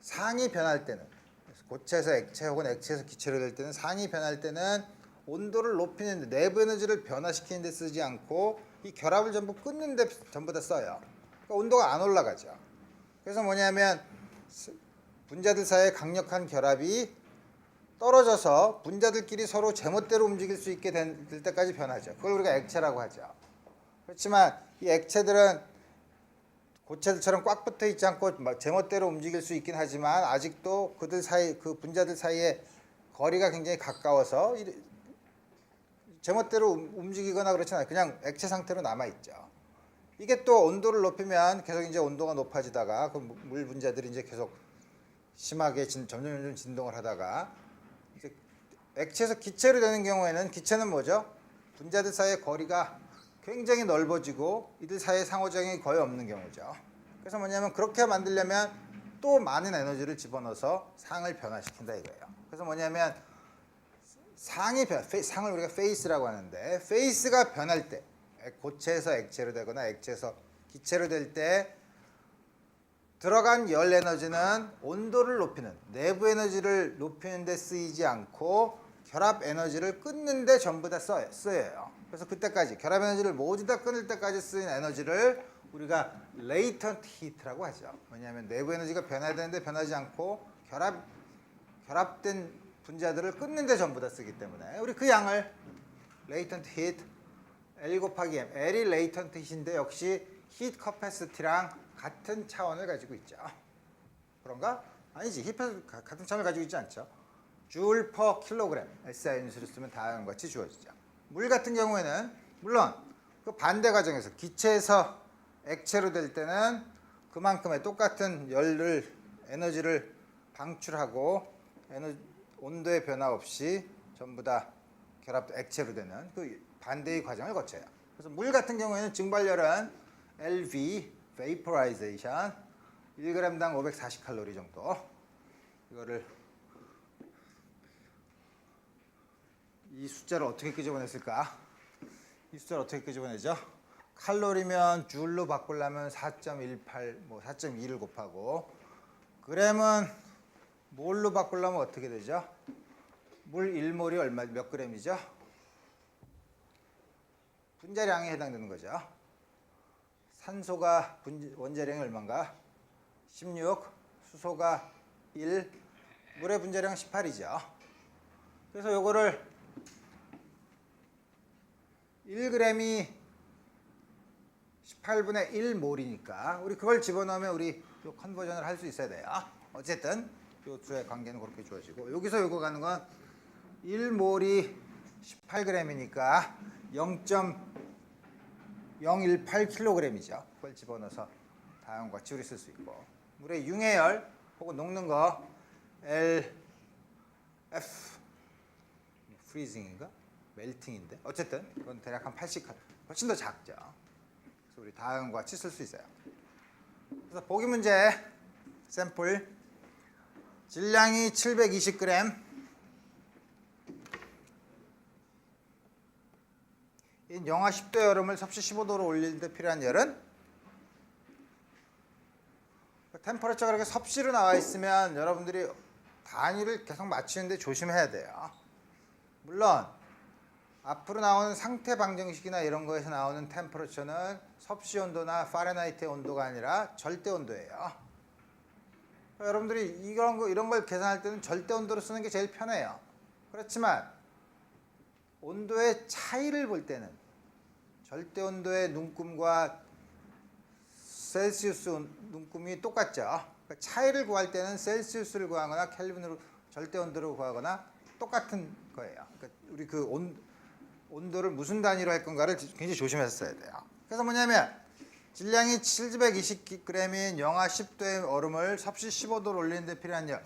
상이 변할 때는, 고체에서 액체 혹은 액체에서 기체로 될 때는, 상이 변할 때는 온도를 높이는 데, 내부 에너지를 변화시키는 데 쓰지 않고 이 결합을 전부 끊는 데 전부 다 써요. 그러니까 온도가 안 올라가죠. 그래서 뭐냐면 분자들 사이의 강력한 결합이 떨어져서 분자들끼리 서로 제멋대로 움직일 수 있게 될 때까지 변하죠. 그걸 우리가 액체라고 하죠. 그렇지만 이 액체들은 고체들처럼 꽉 붙어 있지 않고 제멋대로 움직일 수 있긴 하지만 아직도 그 분자들 사이의 거리가 굉장히 가까워서 제멋대로 움직이거나 그렇지 않아요. 그냥 액체 상태로 남아 있죠. 이게 또 온도를 높이면 계속 이제 온도가 높아지다가 그 물 분자들이 이제 계속 심하게 점점 진동을 하다가 이제 액체에서 기체로 되는 경우에는, 기체는 뭐죠? 분자들 사이의 거리가 굉장히 넓어지고 이들 사이의 상호작용이 거의 없는 경우죠. 그래서 뭐냐면 그렇게 만들려면 또 많은 에너지를 집어넣어서 상을 변화시킨다 이거예요. 그래서 뭐냐면 상을 우리가 페이스라고 하는데, 페이스가 변할 때, 고체에서 액체로 되거나 액체에서 기체로 될 때 들어간 열 에너지는 온도를 높이는, 내부 에너지를 높이는 데 쓰이지 않고 결합 에너지를 끊는 데 전부 다 쓰여요. 그래서 그때까지 결합 에너지를 모두 다 끊을 때까지 쓰인 에너지를 우리가 레이턴트 히트라고 하죠. 왜냐하면 내부 에너지가 변해야 되는데 변하지 않고 결합된 분자들을 끊는 데 전부 다 쓰기 때문에 우리 그 양을 레이턴트 히트, L 곱하기 M, L이 레이턴트 히트인데 역시 히트 커패시티랑 같은 차원을 가지고 있죠. 그런가? 아니지. 같은 차원을 가지고 있지 않죠. 줄 퍼 킬로그램 SI 유닛으로 쓰면 다음과 같이 주어지죠. 물 같은 경우에는 물론 그 반대 과정에서 기체에서 액체로 될 때는 그만큼의 똑같은 에너지를 방출하고 온도의 변화 없이 전부 다 액체로 되는 그 반대의 과정을 거쳐요. 그래서 물 같은 경우에는 증발열은 LV vaporization 1g당 540칼로리 정도. 이거를 이 숫자를 어떻게 끄집어냈을까? 이 숫자를 어떻게 끄집어내죠? 칼로리면 줄로 바꾸려면 4.18, 4.2를 곱하고, 그램은 몰로 바꾸려면 어떻게 되죠? 물 1몰이 몇 그램이죠? 분자량에 해당되는 거죠. 산소가 원자량이 얼마인가? 16, 수소가 1, 물의 분자량 18이죠. 그래서 요거를 1g이 18분의 1몰이니까 우리 그걸 집어넣으면 우리 요 컨버전을 할 수 있어야 돼요. 어쨌든 요 수의 관계는 그렇게 주어지고 여기서 요거 가는 건 1몰이 18g이니까 0.018kg이죠. 그걸 집어넣어서 다음과 같이 우리 쓸 수 있고 물의 융해열 혹은 녹는 거 LF 프리징인가? 멜팅인데 어쨌든 그건 대략 한 80 훨씬 더 작죠. 그래서 우리 다음과 같이 쓸 수 있어요. 그래서 보기 문제 샘플 질량이 720g 인 영하 10도 여름을 섭씨 15도로 올릴 때 필요한 열은 템퍼러처가 그렇게 섭씨로 나와 있으면 여러분들이 단위를 계속 맞추는데 조심해야 돼요. 물론 앞으로 나오는 상태 방정식이나 이런 거에서 나오는 템퍼러처는 섭씨 온도나 파렌하이트 온도가 아니라 절대 온도예요. 여러분들이 이런 걸 계산할 때는 절대 온도로 쓰는 게 제일 편해요. 그렇지만 온도의 차이를 볼 때는 절대 온도의 눈금과 셀시우스 눈금이 똑같죠. 그러니까 차이를 구할 때는 셀시우스를 구하거나 켈빈으로 절대 온도를 구하거나 똑같은 거예요. 그러니까 우리 그 온도를 무슨 단위로 할 건가를 굉장히 조심해서 써야 돼요. 그래서 뭐냐면 질량이 720g인 영하 10도의 얼음을 섭씨 15도로 올리는 데 필요한 열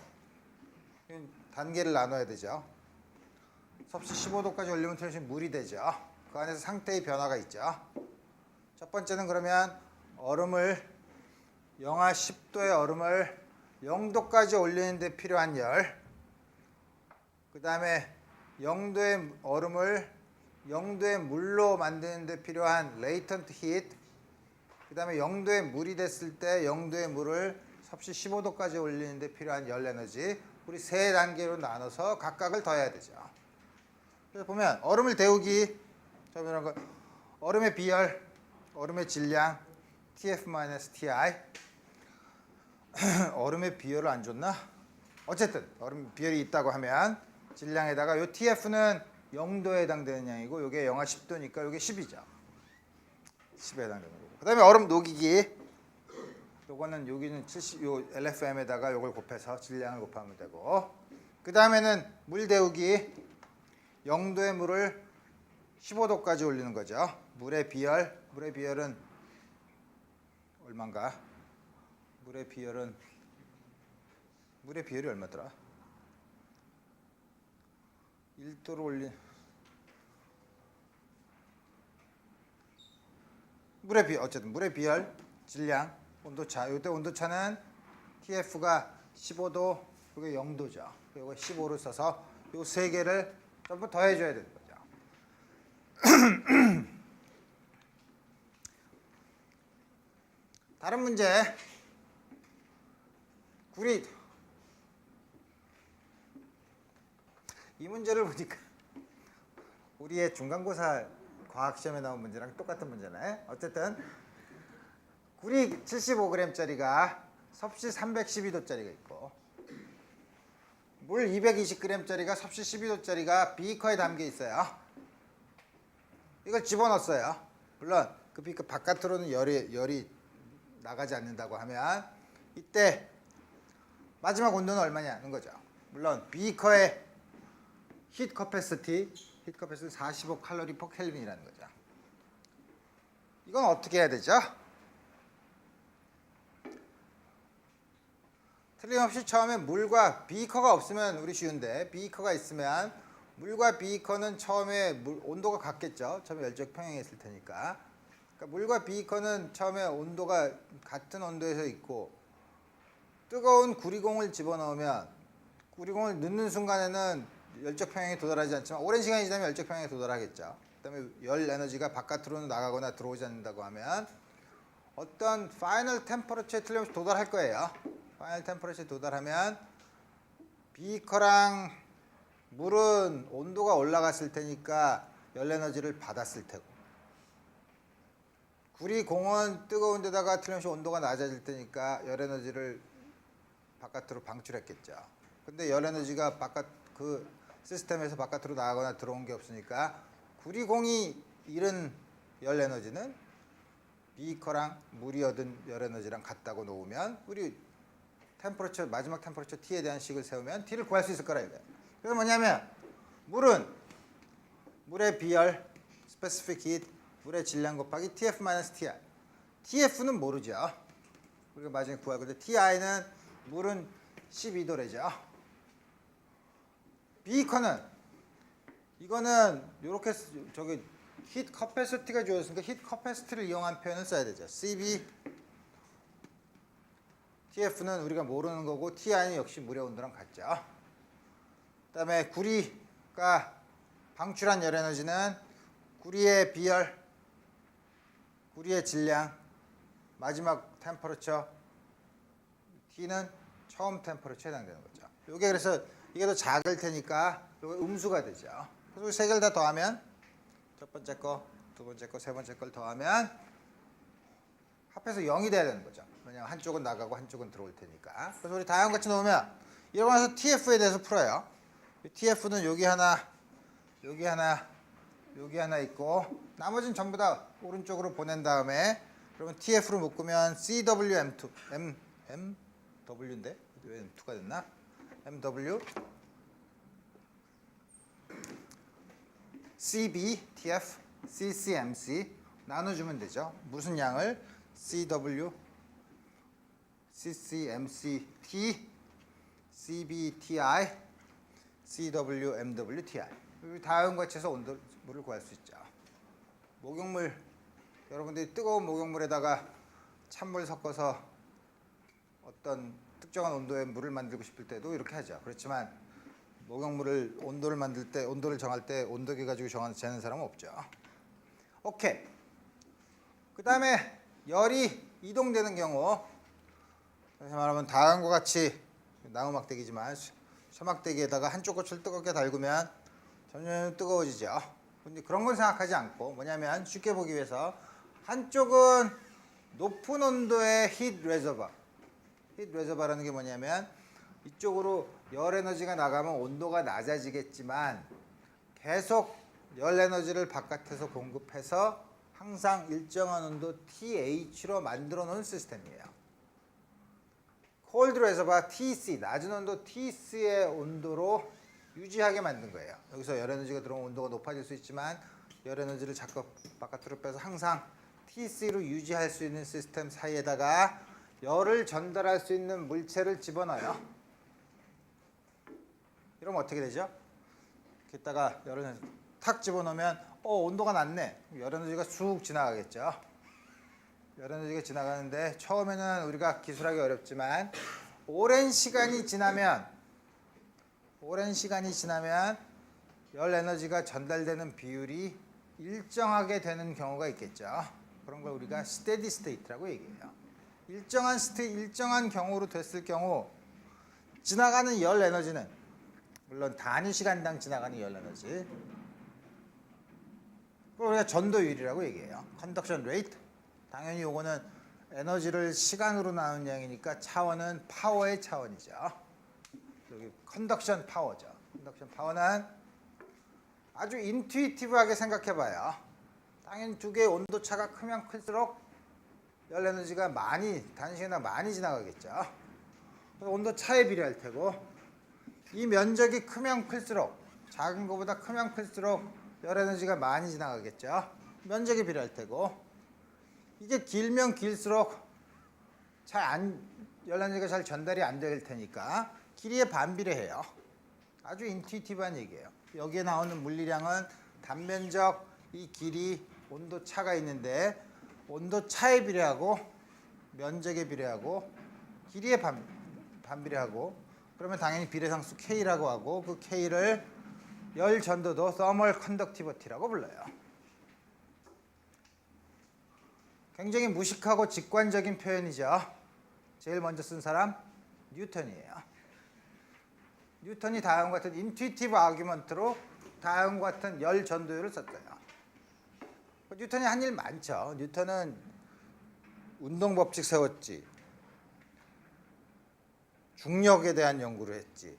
단계를 나눠야 되죠. 섭씨 15도까지 올리면 틀림없이 물이 되죠. 그 안에서 상태의 변화가 있죠. 첫 번째는 그러면 영하 10도의 얼음을 0도까지 올리는 데 필요한 열, 그 다음에 0도의 얼음을 0도의 물로 만드는 데 필요한 레이턴트 히트, 그 다음에 0도의 물이 됐을 때 0도의 물을 섭씨 15도까지 올리는 데 필요한 열 에너지, 우리 세 단계로 나눠서 각각을 더해야 되죠. 그래서 보면 얼음을 데우기, 얼음의 비열, 얼음의 질량, TF-TI. 얼음의 비열을 안 줬나? 어쨌든 얼음 비열이 있다고 하면 질량에다가 요 TF는 0도에 해당되는 양이고 요게 영하 10도니까 요게 10이죠. 10에 해당되는 거고. 그다음에 얼음 녹이기. 요거는 여기는 70, 요 LFM에다가 요걸 곱해서 질량을 곱하면 되고. 그다음에는 물 데우기. 0도의 물을 15도까지 올리는 거죠. 물의 비열은 얼마인가? 물의 비열이 얼마더라? 1도로 올린 어쨌든 물의 비열, 질량, 온도차. 이때 온도차는 TF가 15도, 이게 0도죠. 이거 15를 써서 이 세 개를 전부 더해줘야 되는 거죠. 다른 문제. 구리. 이 문제를 보니까 우리의 중간고사 과학시험에 나온 문제랑 똑같은 문제네. 어쨌든 구리 75g짜리가 섭씨 312도짜리가 있고 물 220g짜리가 섭씨 12도짜리가 비커에 담겨 있어요. 이걸 집어넣었어요. 물론 그 비커 바깥으로는 열이 나가지 않는다고 하면 이때 마지막 온도는 얼마냐는 거죠. 물론 비커의 히트 커패시티 45칼로리 퍼 켈빈이라는 거죠. 이건 어떻게 해야 되죠? 틀림없이 처음에 물과 비커가 없으면 우리 쉬운데 비커가 있으면 물과 비커는 처음에 온도가 같겠죠. 처음에 열적 평형에 있을 테니까. 그러니까 물과 비커는 처음에 온도가 같은 온도에서 있고 뜨거운 구리공을 집어넣으면 구리공을 넣는 순간에는 열적 평형에 도달하지 않지만 오랜 시간이 지나면 열적 평형에 도달하겠죠. 그다음에 열 에너지가 바깥으로 나가거나 들어오지 않는다고 하면 어떤 파이널 템퍼러처에 틀림없이 도달할 거예요. 파이널 템퍼러처에 도달하면 비커랑 물은 온도가 올라갔을 테니까 열 에너지를 받았을 테고 구리공은 뜨거운 데다가 틀림없이 온도가 낮아질 테니까 열 에너지를 바깥으로 방출했겠죠. 근데 열 에너지가 바깥 그 시스템에서 바깥으로 나가거나 들어온 게 없으니까 구리공이 잃은 열 에너지는 비커랑 물이 얻은 열 에너지랑 같다고 놓으면 우리 템퍼러처 마지막 템퍼러처 T에 대한 식을 세우면 T를 구할 수 있을 거라 이거예요. 그래서 뭐냐면 물의 비열 스페시픽 히트 물의 질량 곱하기 TF-TI. TF는 모르죠. 우리가 마지막에 구할 건데 TI는 물은 12도래죠. 비커는 이거는 이렇게 저기 히트 커패시티가 주어졌으니까 히트 커패시티를 이용한 표현을 써야 되죠. CB TF는 우리가 모르는 거고 TI는 역시 물의 온도랑 같죠. 그다음에 구리가 방출한 열 에너지는 구리의 비열, 구리의 질량, 마지막 템퍼러처 T는 처음 템퍼러처에 해당되는 거죠. 이게 그래서 이게 더 작을 테니까 이거 음수가 되죠. 그래서 세 개를 다 더하면 첫 번째 거, 두 번째 거, 세 번째 걸 더하면 합해서 0이 돼야 되는 거죠. 왜냐하면 한쪽은 나가고 한쪽은 들어올 테니까. 그래서 우리 다음 같이 놓으면 이러고 나서 TF에 대해서 풀어요. TF는 여기 하나, 여기 하나, 여기 하나 있고 나머지는 전부 다 오른쪽으로 보낸 다음에 그러면 TF로 묶으면 CWM2, MW인데 왜 M2가 됐나? MW CB, TF, CCMC 나눠주면 되죠. 무슨 양을 CW, CCMC, T, CB, TI, CW, MW, TI. 다음과 같이 해서 온도물을 구할 수 있죠. 목욕물, 여러분들이 뜨거운 목욕물에다가 찬물 섞어서 어떤 특정한 온도의 물을 만들고 싶을 때도 이렇게 하죠. 그렇지만 목욕물을 온도를 만들 때, 온도를 정할 때 온도계 가지고 재는 사람은 없죠. 오케이. 그 다음에 열이 이동되는 경우, 다시 말하면 다음과 같이 나무막대기지만 쇠막대기에다가 한쪽 끝을 뜨겁게 달구면 점점 뜨거워지죠. 근데 그런 건 생각하지 않고 뭐냐면 쉽게 보기 위해서 한쪽은 높은 온도의 히트 레저버. 히트 레저버라는 게 뭐냐면 이쪽으로 열 에너지가 나가면 온도가 낮아지겠지만 계속 열 에너지를 바깥에서 공급해서 항상 일정한 온도 TH로 만들어 놓은 시스템이에요. 콜드 레저버 TC, 낮은 온도 TC의 온도로 유지하게 만든 거예요. 여기서 열 에너지가 들어오면 온도가 높아질 수 있지만 열 에너지를 자꾸 바깥으로 빼서 항상 TC로 유지할 수 있는 시스템 사이에다가 열을 전달할 수 있는 물체를 집어넣어요. 이러면 어떻게 되죠? 이렇게다가 열을 탁 집어넣으면 온도가 낮네. 열 에너지가 쑥 지나가겠죠. 열 에너지가 지나가는데 처음에는 우리가 기술하기 어렵지만 오랜 시간이 지나면 열 에너지가 전달되는 비율이 일정하게 되는 경우가 있겠죠. 그런 걸 우리가 스테디 스테이트라고 얘기해요. 일정한 경우로 됐을 경우 지나가는 열 에너지는 물론 단위 시간당 지나가는 열 에너지 그걸 우리가 전도율이라고 얘기해요. 컨덕션 레이트. 당연히 요거는 에너지를 시간으로 나눈 양이니까 차원은 파워의 차원이죠. 여기 컨덕션 파워죠. 컨덕션 파워는 아주 인투이티브하게 생각해봐요. 당연히 두 개의 온도 차가 크면 클수록 열 에너지가 단시간에 많이 지나가겠죠. 온도 차에 비례할 테고 이 면적이 크면 클수록 작은 것보다 크면 클수록 열 에너지가 많이 지나가겠죠. 면적에 비례할 테고 이게 길면 길수록 열 에너지가 잘 전달이 안 될 테니까 길이에 반비례해요. 아주 인투이티브한 얘기예요. 여기에 나오는 물리량은 단면적 이 길이 온도 차가 있는데 온도 차에 비례하고 면적에 비례하고 길이에 반비례하고 그러면 당연히 비례상수 K라고 하고 그 K를 열 전도도 Thermal Conductivity라고 불러요. 굉장히 무식하고 직관적인 표현이죠. 제일 먼저 쓴 사람 뉴턴이에요. 뉴턴이 다음과 같은 인투이티브 아규먼트로 다음과 같은 열 전도율을 썼어요. 뉴턴이 한 일 많죠. 뉴턴은 운동 법칙 세웠지. 중력에 대한 연구를 했지.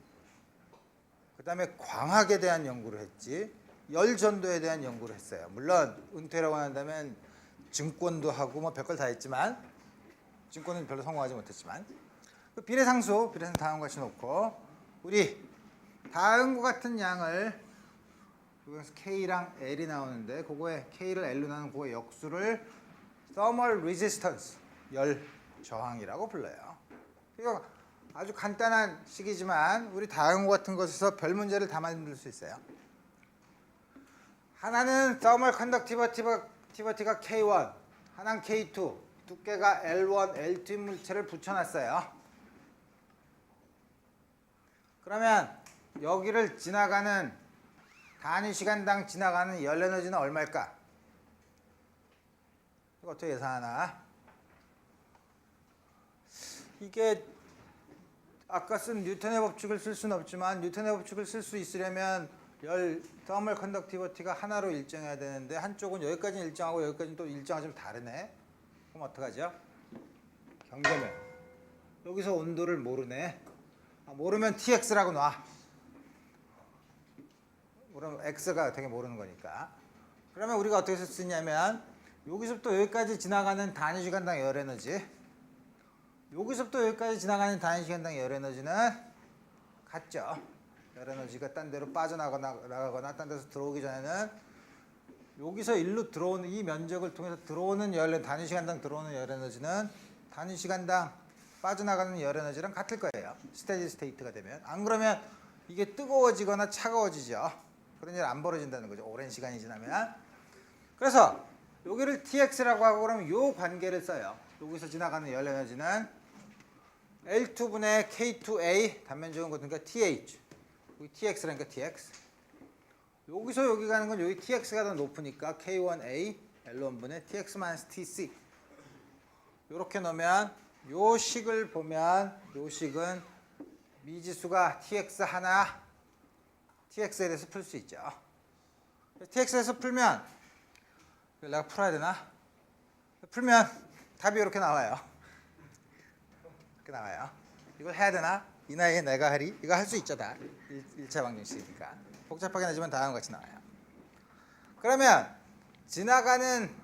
그 다음에 광학에 대한 연구를 했지. 열 전도에 대한 연구를 했어요. 물론 은퇴라고 한다면 증권도 하고 뭐 별걸 다 했지만 증권은 별로 성공하지 못했지만 그 비례상수 다음과 같이 놓고 우리 다음과 같은 양을 여기서 K랑 L이 나오는데 그거에 K를 L로 나눈 그거의 역수를 thermal resistance 열 저항이라고 불러요. 이거 아주 간단한 식이지만 우리 다음과 같은 것에서 별 문제를 다 만들 수 있어요. 하나는 thermal conductivity가 K1, 하나는 K2, 두께가 L1, L2인 물체를 붙여놨어요. 그러면 여기를 지나가는 단위 시간당 지나가는 열 에너지는 얼마일까? 이거 어떻게 예상하나? 이게 아까 쓴 뉴턴의 법칙을 쓸 수는 없지만 뉴턴의 법칙을 쓸 수 있으려면 열 thermal conductivity가 하나로 일정해야 되는데 한쪽은 여기까지는 일정하고 여기까지는 또 일정하지 좀 다르네. 그럼 어떡하죠? 경계면 여기서 온도를 모르네. 모르면 TX라고 놔. 그럼 X가 되게 모르는 거니까. 그러면 우리가 어떻게 쓸 수 있냐면 여기서부터 여기까지 지나가는 단위 시간당 열 에너지, 여기서부터 여기까지 지나가는 단위 시간당 열 에너지는 같죠. 열 에너지가 딴 데로 빠져나가거나 딴 데서 들어오기 전에는 여기서 일로 들어오는 이 면적을 통해서 들어오는 단위 시간당 들어오는 열 에너지는 단위 시간당 빠져나가는 열 에너지랑 같을 거예요. 스테디 스테이트가 되면. 안 그러면 이게 뜨거워지거나 차가워지죠. 그런 일 안 벌어진다는 거죠. 오랜 시간이 지나면. 그래서 여기를 TX라고 하고 그러면 요 관계를 써요. 여기서 지나가는 열 에너지는 L2분의 K2A 단면적인 거 그러니까 TH. 여기 TX라니까 TX. 여기서 여기 가는 건 여기 TX가 더 높으니까 K1A L1분의 TX-TC. 이렇게 넣으면 요 식을 보면 요 식은 미지수가 TX 하나 TX에 대해서 풀 수 있죠. TX에서 풀면 내가 풀어야 되나? 풀면 답이 이렇게 나와요. 이렇게 나와요. 이걸 해야 되나? 이 나이에 내가 하리? 이거 할 수 있죠 다. 1차 방정식이니까. 복잡하게 내지만 다음과 같이 나와요. 그러면 지나가는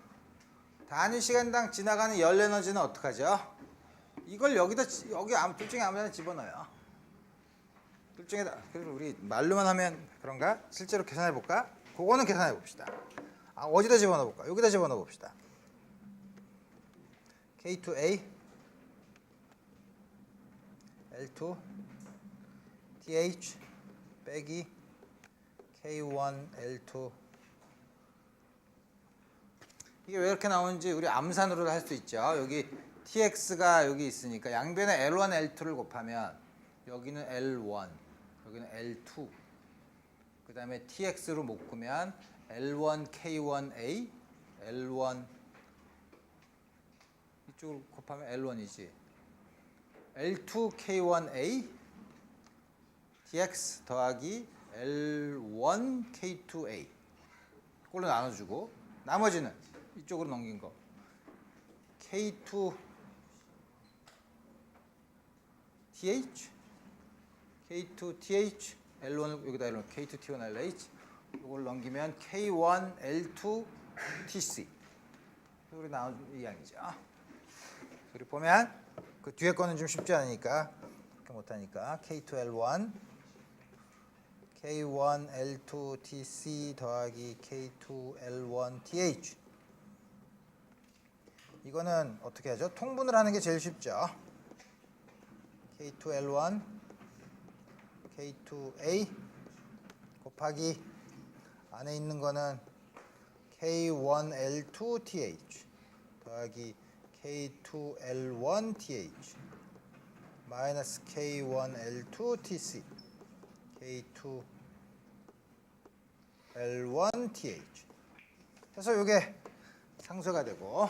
단위 시간당 지나가는 열 에너지는 어떡하죠? 이걸 여기 둘 중에 아무데나 집어넣어요. 둘 중에 그래서 우리 말로만 하면 그런가? 실제로 계산해 볼까? 그거는 계산해 봅시다. 어디다 집어넣어 볼까? 여기다 집어넣어 봅시다. K2A L2 TH 빼기 K1 L2 이게 왜 이렇게 나오는지 우리 암산으로 할 수 있죠. 여기 TX가 여기 있으니까 양변에 L1, L2를 곱하면 여기는 L1, 여기는 L2 그 다음에 TX로 묶으면 L1, K1A L1 이쪽을 곱하면 L1이지 L2, K1A TX 더하기 L1, K2A 그걸로 나눠주고 나머지는 이쪽으로 넘긴 거 K2 TH K2 TH L1 여기다 L1 K2 T1 LH 이걸 넘기면 K1 L2 TC 이렇게 나온 이 양이죠. 우리 보면 그 뒤에 거는 좀 쉽지 않으니까 그렇게 못하니까 K2 L1 K1 L2 TC 더하기 K2 L1 TH 이거는 어떻게 하죠? 통분을 하는 게 제일 쉽죠. K2 L1 K2A 곱하기 안에 있는 거는 K1 L2 TH 더하기 K2 L1 TH 마이너스 K1 L2 TC K2 L1 TH 그래서 이게 상수가 되고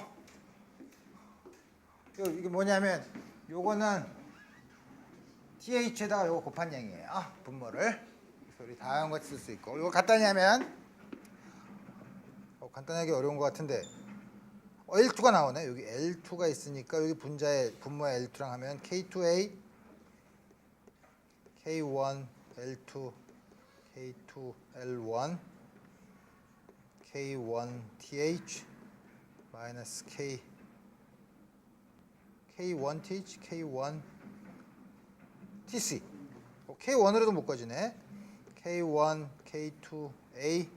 이게 뭐냐면 요거는 TH에다가 요거 곱한 양이에요. 분모를. 그래서 우리 다음과 같이 쓸 수 있고 이거 간단히 하면 간단하게 어려운 것 같은데 L2가 나오네. 여기 L2가 있으니까 여기 분모에 L2랑 하면 K2A K1 L2 K2 L1 K1TH 마이너스 K1TH K1TC K1으로도 묶어지네. K1 K2A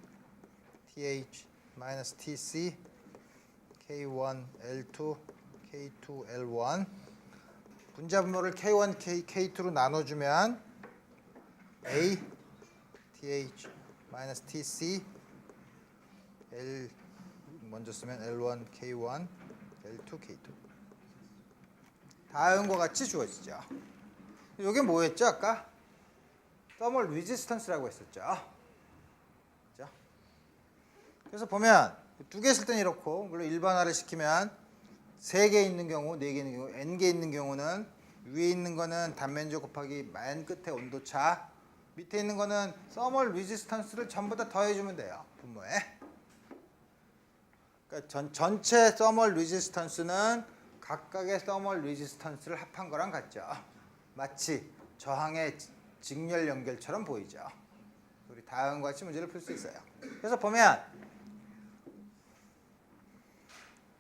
TH 마이너스 TC K1 L2 K2 L1 분자분모를 K1 K2로 나눠주면 A TH 마이너스 TC L 먼저 쓰면 L1 K1 L2 K2 다음과 같이 주어지죠. 이게 뭐였죠 아까? 서멀 리지스턴스라고 했었죠. 그죠? 그래서 보면 두 개 쓸 때는 이렇고 물론 일반화를 시키면 3개 있는 경우, 4개 있는 경우, n개 있는 경우는 위에 있는 거는 단면적 곱하기 맨 끝에 온도차 밑에 있는 거는 서멀 리지스턴스를 전부 다 더해주면 돼요. 분모에. 그러니까 전체 서멀 리지스턴스는 각각의 서멀 리지스턴스를 합한 거랑 같죠. 마치 저항의 직렬 연결처럼 보이죠. 우리 다음과 같이 문제를 풀 수 있어요. 그래서 보면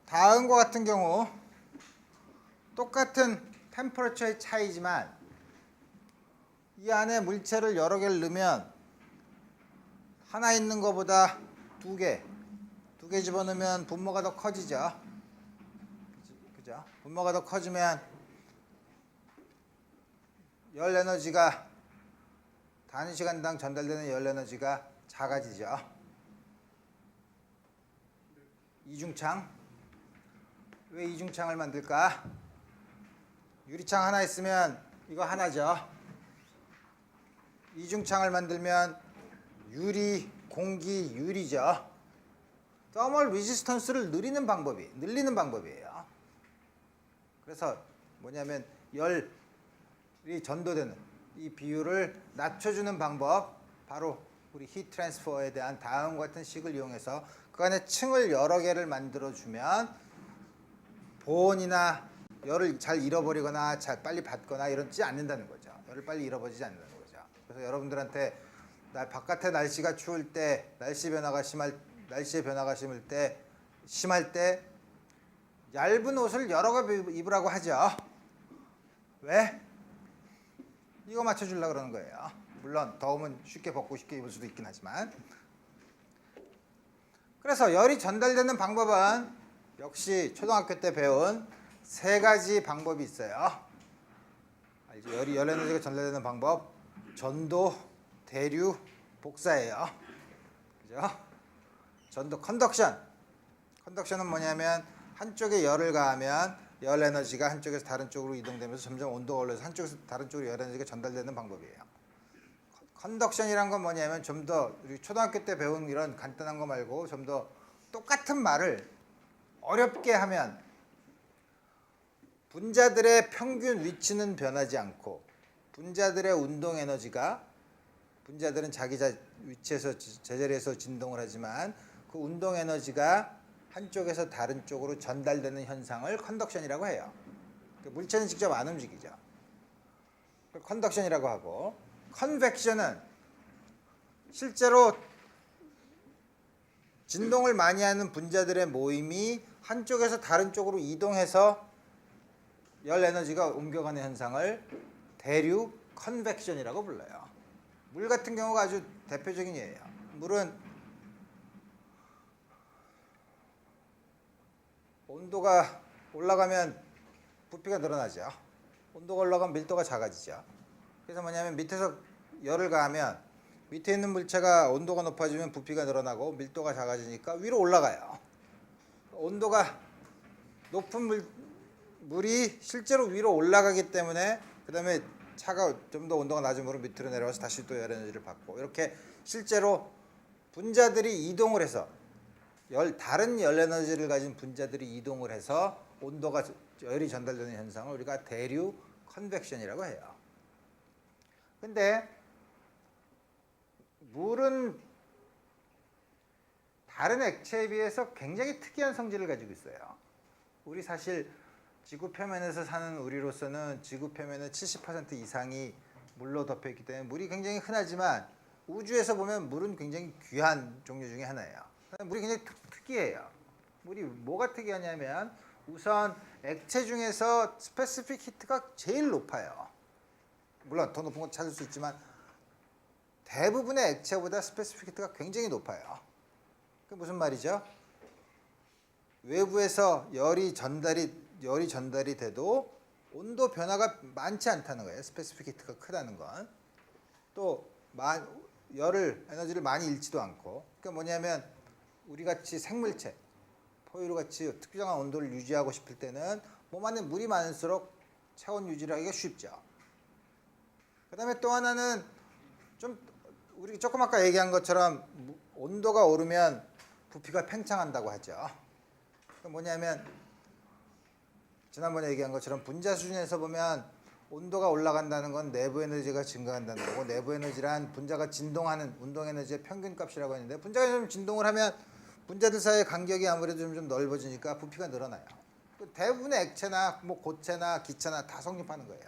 다음과 같은 경우 똑같은 템퍼러처의 차이지만 이 안에 물체를 여러 개를 넣으면 하나 있는 것보다 두 개 집어넣으면 분모가 더 커지죠. 그죠? 분모가 더 커지면 열 에너지가 단위 시간당 전달되는 열 에너지가 작아지죠. 이중창. 왜 이중창을 만들까? 유리창 하나 있으면 이거 하나죠. 이중창을 만들면 유리, 공기, 유리죠. 서멀 리지스턴스를 늘리는 방법이에요. 그래서 뭐냐면 열이 전도되는 이 비율을 낮춰주는 방법, 바로 우리 히트 트랜스퍼에 대한 다음과 같은 식을 이용해서 그 안에 층을 여러 개를 만들어주면 보온이나 열을 잘 잃어버리거나 잘 빨리 받거나 이러지 않는다는 거죠. 열을 빨리 잃어버리지 않는다는 거죠. 그래서 여러분들한테 바깥에 날씨가 추울 때, 날씨의 변화가 심할 때 얇은 옷을 여러 개 입으라고 하죠. 왜? 이거 맞춰주려고 그러는 거예요. 물론 더우면 쉽게 벗고 쉽게 입을 수도 있긴 하지만. 그래서 열이 전달되는 방법은 역시 초등학교 때 배운 3가지 방법이 있어요. 알죠? 열 에너지가 전달되는 방법, 전도, 대류, 복사예요. 그죠? 전도 컨덕션은 뭐냐면 한쪽에 열을 가하면 열 에너지가 한쪽에서 다른 쪽으로 이동되면서 점점 온도가 올라서 한쪽에서 다른 쪽으로 열 에너지가 전달되는 방법이에요. 컨덕션이란 건 뭐냐면 좀 더 우리 초등학교 때 배운 이런 간단한 거 말고 좀 더 똑같은 말을 어렵게 하면 분자들의 평균 위치는 변하지 않고 분자들의 운동 에너지가 분자들은 자기 위치에서 제자리에서 진동을 하지만 그 운동 에너지가 한쪽에서 다른 쪽으로 전달되는 현상을 컨덕션이라고 해요. 물체는 직접 안 움직이죠. 컨덕션이라고 하고 컨벡션은 실제로 진동을 많이 하는 분자들의 모임이 한쪽에서 다른 쪽으로 이동해서 열 에너지가 옮겨가는 현상을 대류 컨벡션이라고 불러요. 물 같은 경우가 아주 대표적인 예예요. 물은 온도가 올라가면 부피가 늘어나죠. 온도가 올라가면 밀도가 작아지죠. 그래서 뭐냐면 밑에서 열을 가하면 밑에 있는 물체가 온도가 높아지면 부피가 늘어나고 밀도가 작아지니까 위로 올라가요. 온도가 높은 물이 실제로 위로 올라가기 때문에 그 다음에 좀 더 온도가 낮은 물은 밑으로 내려와서 다시 또 열 에너지를 받고 이렇게 실제로 분자들이 이동을 해서 다른 열 에너지를 가진 분자들이 이동을 해서 열이 전달되는 현상을 우리가 대류 컨벡션이라고 해요. 근데 물은 다른 액체에 비해서 굉장히 특이한 성질을 가지고 있어요. 우리 사실 지구 표면에서 사는 우리로서는 지구 표면의 70% 이상이 물로 덮여 있기 때문에 물이 굉장히 흔하지만 우주에서 보면 물은 굉장히 귀한 종류 중에 하나예요. 물이 굉장히 특이해요. 물이 뭐가 특이하냐면 우선 액체 중에서 스페시픽 히트가 제일 높아요. 물론 더 높은 건 찾을 수 있지만 대부분의 액체보다 스페시픽 히트가 굉장히 높아요. 그게 무슨 말이죠? 외부에서 열이 전달이 돼도 온도 변화가 많지 않다는 거예요. 스페시픽 히트가 크다는 건. 또 에너지를 많이 잃지도 않고. 그러니까 뭐냐면 우리 같이 생물체, 포유류 같이 특정한 온도를 유지하고 싶을 때는 몸 안에 물이 많을수록 체온 유지를 하기가 쉽죠. 그다음에 또 하나는 좀 우리 조금 아까 얘기한 것처럼 온도가 오르면 부피가 팽창한다고 하죠. 그러니까 뭐냐면 지난번에 얘기한 것처럼 분자 수준에서 보면 온도가 올라간다는 건 내부 에너지가 증가한다는 거고, 내부 에너지란 분자가 진동하는 운동 에너지의 평균값이라고 했는데, 분자가 좀 진동을 하면 분자들 사이의 간격이 아무래도 좀 넓어지니까 부피가 늘어나요. 대부분의 액체나 뭐 고체나 기체나 다 성립하는 거예요.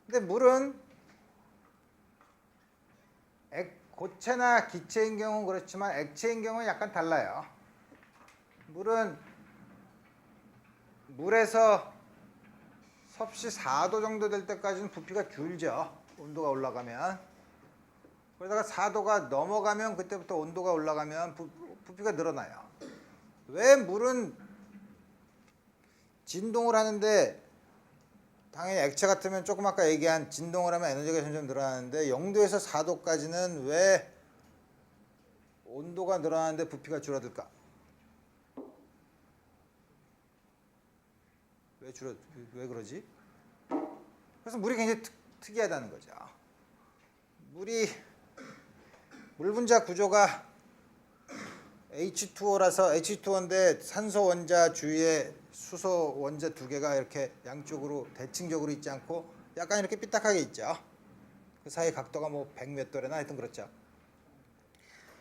근데 물은 고체나 기체인 경우는 그렇지만 액체인 경우는 약간 달라요. 물은 물에서 섭씨 4도 정도 될 때까지는 부피가 줄죠. 온도가 올라가면. 그러다가 4도가 넘어가면 그때부터 온도가 올라가면 부피가 늘어나요. 왜 물은 진동을 하는데, 당연히 액체 같으면 조금 아까 얘기한 진동을 하면 에너지가 점점 늘어나는데 0도에서 4도까지는 왜 온도가 늘어나는데 부피가 줄어들까? 왜 그러지? 그래서 물이 굉장히 특이하다는 거죠. 물 분자 구조가 H2O라서 H2O인데 산소 원자 주위에 수소 원자 두 개가 이렇게 양쪽으로 대칭적으로 있지 않고 약간 이렇게 삐딱하게 있죠. 그 사이 각도가 뭐 100 몇 도래나 하여튼 그렇죠.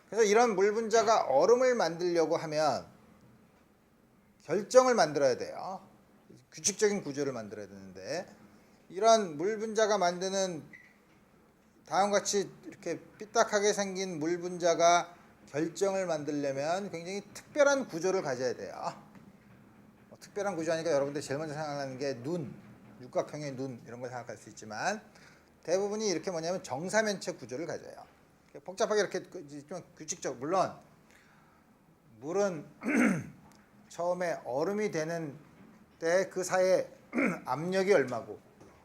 그래서 이런 물 분자가 얼음을 만들려고 하면 결정을 만들어야 돼요. 규칙적인 구조를 만들어야 되는데, 이런 물 분자가 만드는 다음과 같이 이렇게 삐딱하게 생긴 물 분자가 결정을 만들려면 굉장히 특별한 구조를 가져야 돼요. 특별한 구조하니까 여러분들 제일 먼저 생각나는 게 육각형의 눈 이런 걸 생각할 수 있지만, 대부분이 이렇게 뭐냐면 정사면체 구조를 가져요. 복잡하게 이렇게 좀 규칙적, 물론 물은 처음에 얼음이 되는 때 그 사이에 압력이 얼마고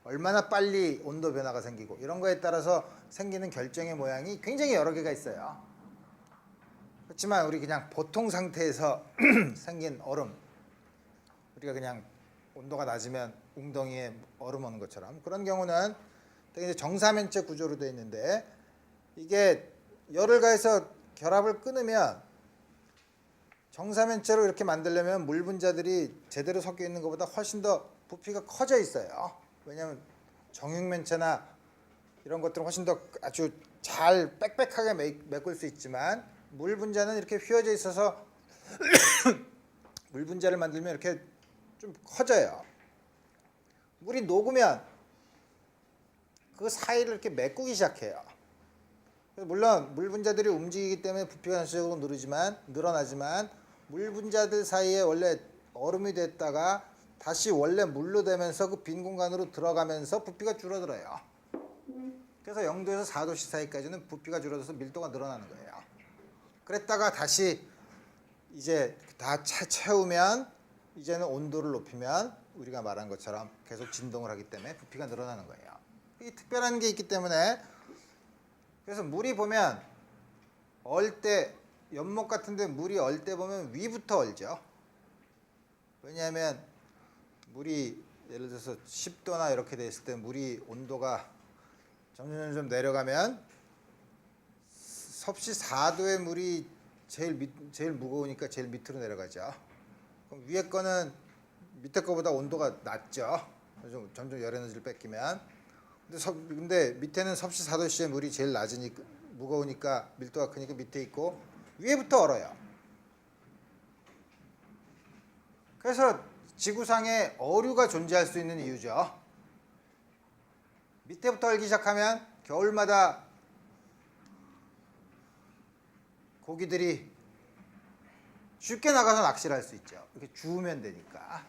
얼마나 빨리 온도 변화가 생기고 이런 거에 따라서 생기는 결정의 모양이 굉장히 여러 개가 있어요. 그렇지만 우리 그냥 보통 상태에서 생긴 얼음, 우리가 그냥 온도가 낮으면 웅덩이에 얼음 오는 것처럼 그런 경우는 되게 정사면체 구조로 되어 있는데, 이게 열을 가해서 결합을 끊으면 정사면체로 이렇게 만들려면 물 분자들이 제대로 섞여 있는 것보다 훨씬 더 부피가 커져 있어요. 왜냐하면 정육면체나 이런 것들은 훨씬 더 아주 잘 빽빽하게 메꿀 수 있지만, 물 분자는 이렇게 휘어져 있어서 물 분자를 만들면 이렇게 좀 커져요. 물이 녹으면 그 사이를 이렇게 메꾸기 시작해요. 물론 물 분자들이 움직이기 때문에 부피가 전체적으로 늘어나지만 물 분자들 사이에 원래 얼음이 됐다가 다시 원래 물로 되면서 그 빈 공간으로 들어가면서 부피가 줄어들어요. 그래서 0도에서 4도씨 사이까지는 부피가 줄어들어서 밀도가 늘어나는 거예요. 그랬다가 다시 이제 다 채우면 이제는 온도를 높이면 우리가 말한 것처럼 계속 진동을 하기 때문에 부피가 늘어나는 거예요. 이 특별한 게 있기 때문에, 그래서 물이 보면 얼 때 연못 같은데 물이 얼 때 보면 위부터 얼죠. 왜냐하면 물이 예를 들어서 10도나 이렇게 돼 있을 때 물이 온도가 점점 내려가면 섭씨 4도의 물이 제일 무거우니까 제일 밑으로 내려가죠. 그럼 위에 거는 밑에 거보다 온도가 낮죠. 점점 열 에너지를 뺏기면. 근데 밑에는 섭씨 4도씨의 물이 제일 낮으니까, 무거우니까 밀도가 크니까 밑에 있고 위에부터 얼어요. 그래서 지구상에 어류가 존재할 수 있는 이유죠. 밑에부터 얼기 시작하면 겨울마다 고기들이 쉽게 나가서 낚시를 할 수 있죠. 이렇게 주우면 되니까.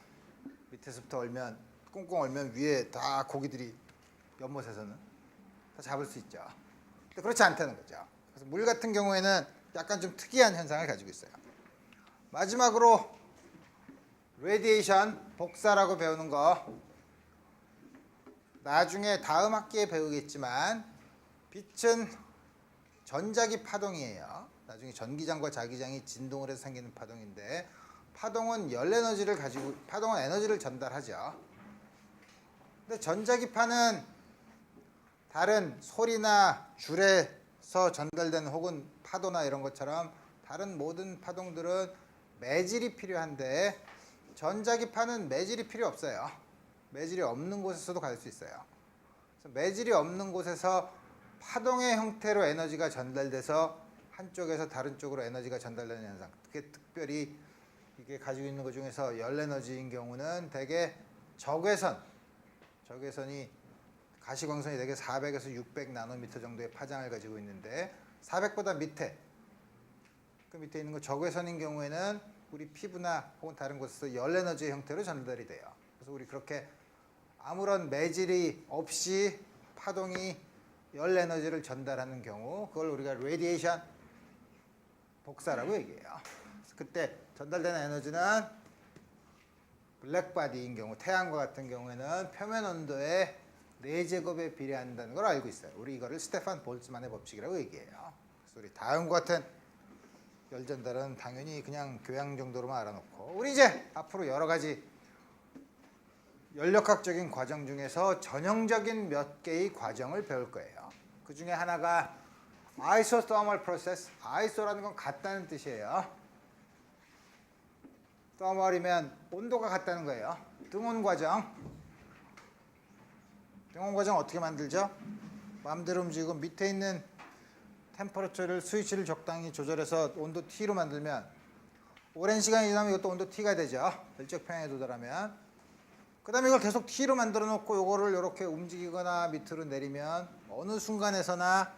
밑에서부터 얼면 꽁꽁 얼면 위에 다 고기들이 연못에서는 다 잡을 수 있죠. 근데 그렇지 않다는 거죠. 그래서 물 같은 경우에는 약간 좀 특이한 현상을 가지고 있어요. 마지막으로 레디에이션, 복사라고 배우는 거 나중에 다음 학기에 배우겠지만 빛은 전자기 파동이에요. 나중에 전기장과 자기장이 진동을 해서 생기는 파동인데 파동은 열 에너지를 가지고 파동은 에너지를 전달하죠. 근데 전자기파는 다른 소리나 줄에서 전달되는 혹은 파도나 이런 것처럼 다른 모든 파동들은 매질이 필요한데 전자기파는 매질이 필요 없어요. 매질이 없는 곳에서도 갈 수 있어요. 그래서 매질이 없는 곳에서 파동의 형태로 에너지가 전달돼서 한쪽에서 다른 쪽으로 에너지가 전달되는 현상. 특별히 이게 가지고 있는 것 중에서 열 에너지인 경우는 대개 적외선이 가시광선이 대개 400에서 600 나노미터 정도의 파장을 가지고 있는데 400보다 밑에 그 밑에 있는 거 적외선인 경우에는 우리 피부나 혹은 다른 곳에서 열 에너지의 형태로 전달이 돼요. 그래서 우리 그렇게 아무런 매질이 없이 파동이 열 에너지를 전달하는 경우 그걸 우리가 레디에이션 복사라고 얘기해요. 그래서 그때 전달되는 에너지는 블랙바디인 경우 태양과 같은 경우에는 표면 온도의 4제곱에 비례한다는 걸 알고 있어요. 우리 이거를 스테판 볼츠만의 법칙이라고 얘기해요. 그래서 우리 다음과 같은 열 전달은 당연히 그냥 교양 정도로만 알아놓고 우리 이제 앞으로 여러 가지 연력학적인 과정 중에서 전형적인 몇 개의 과정을 배울 거예요. 그 중에 하나가 아이소더멀 프로세스. 아이소라는 건 같다는 뜻이에요. 더멀이면 온도가 같다는 거예요. 등온 과정. 등온 과정 어떻게 만들죠? 마음대로 움직이고 밑에 있는 템퍼러처를 스위치를 적당히 조절해서 온도 T로 만들면 오랜 시간이 지나면 이것도 온도 T가 되죠. 열적 평형에 도달하면. 그 다음에 이걸 계속 T로 만들어 놓고 요거를 이렇게 움직이거나 밑으로 내리면 어느 순간에서나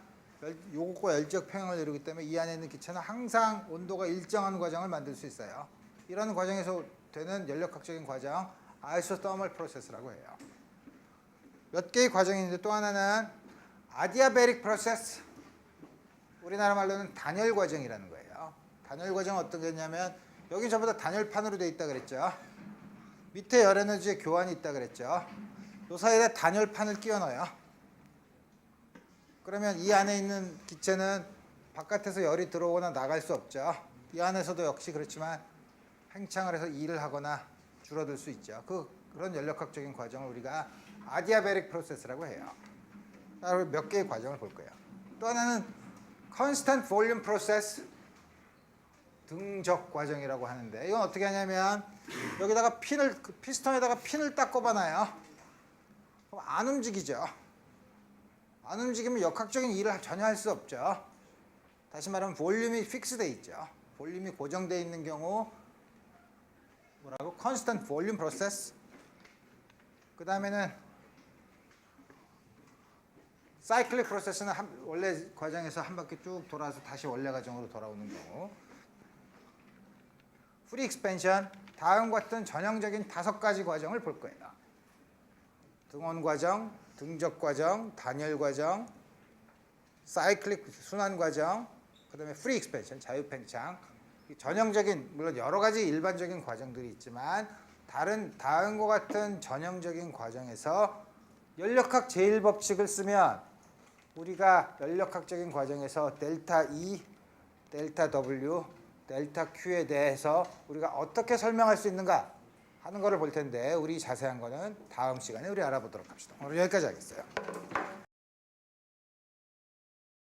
요것과 열적 평형을 이루기 때문에 이 안에 있는 기체는 항상 온도가 일정한 과정을 만들 수 있어요. 이런 과정에서 되는 연력학적인 과정 아이소더멀 프로세스라고 해요. 몇 개의 과정이 있는데 또 하나는 아디아베릭 프로세스. 우리나라 말로는 단열 과정이라는 거예요. 단열 과정은 어떤 거냐면 여기 전부 다 단열판으로 되어 있다 그랬죠. 밑에 열 에너지의 교환이 있다 그랬죠. 이 사이에 단열판을 끼워 넣어요. 그러면 이 안에 있는 기체는 바깥에서 열이 들어오거나 나갈 수 없죠. 이 안에서도 역시 그렇지만 팽창을 해서 일을 하거나 줄어들 수 있죠. 그런 연력학적인 과정을 우리가 아디아베릭 프로세스라고 해요. 몇 개의 과정을 볼 거예요. 또 하나는 constant volume process, 등적 과정이라고 하는데 이건 어떻게 하냐면 여기다가 피스톤에다가 핀을 딱 꼽아놔요. 그럼 안 움직이죠. 안 움직이면 역학적인 일을 전혀 할 수 없죠. 다시 말하면 볼륨이 픽스돼 있죠. 볼륨이 고정돼 있는 경우 뭐라고? constant volume process. 그 다음에는 사이클릭 프로세스는 원래 과정에서 한 바퀴 쭉 돌아서 다시 원래 과정으로 돌아오는 경우. 프리 익스펜션, 다음과 같은 전형적인 5가지 과정을 볼 거예요. 등온 과정, 등적 과정, 단열 과정, 사이클릭 순환 과정, 그 다음에 프리 익스펜션, 자유팽창. 전형적인, 물론 여러 가지 일반적인 과정들이 있지만 다음과 같은 전형적인 과정에서 연력학 제1법칙을 쓰면 우리가 연력학적인 과정에서 델타 E, 델타 W, 델타 Q에 대해서 우리가 어떻게 설명할 수 있는가 하는 거를 볼 텐데 우리 자세한 거는 다음 시간에 우리 알아보도록 합시다. 오늘 여기까지 하겠어요.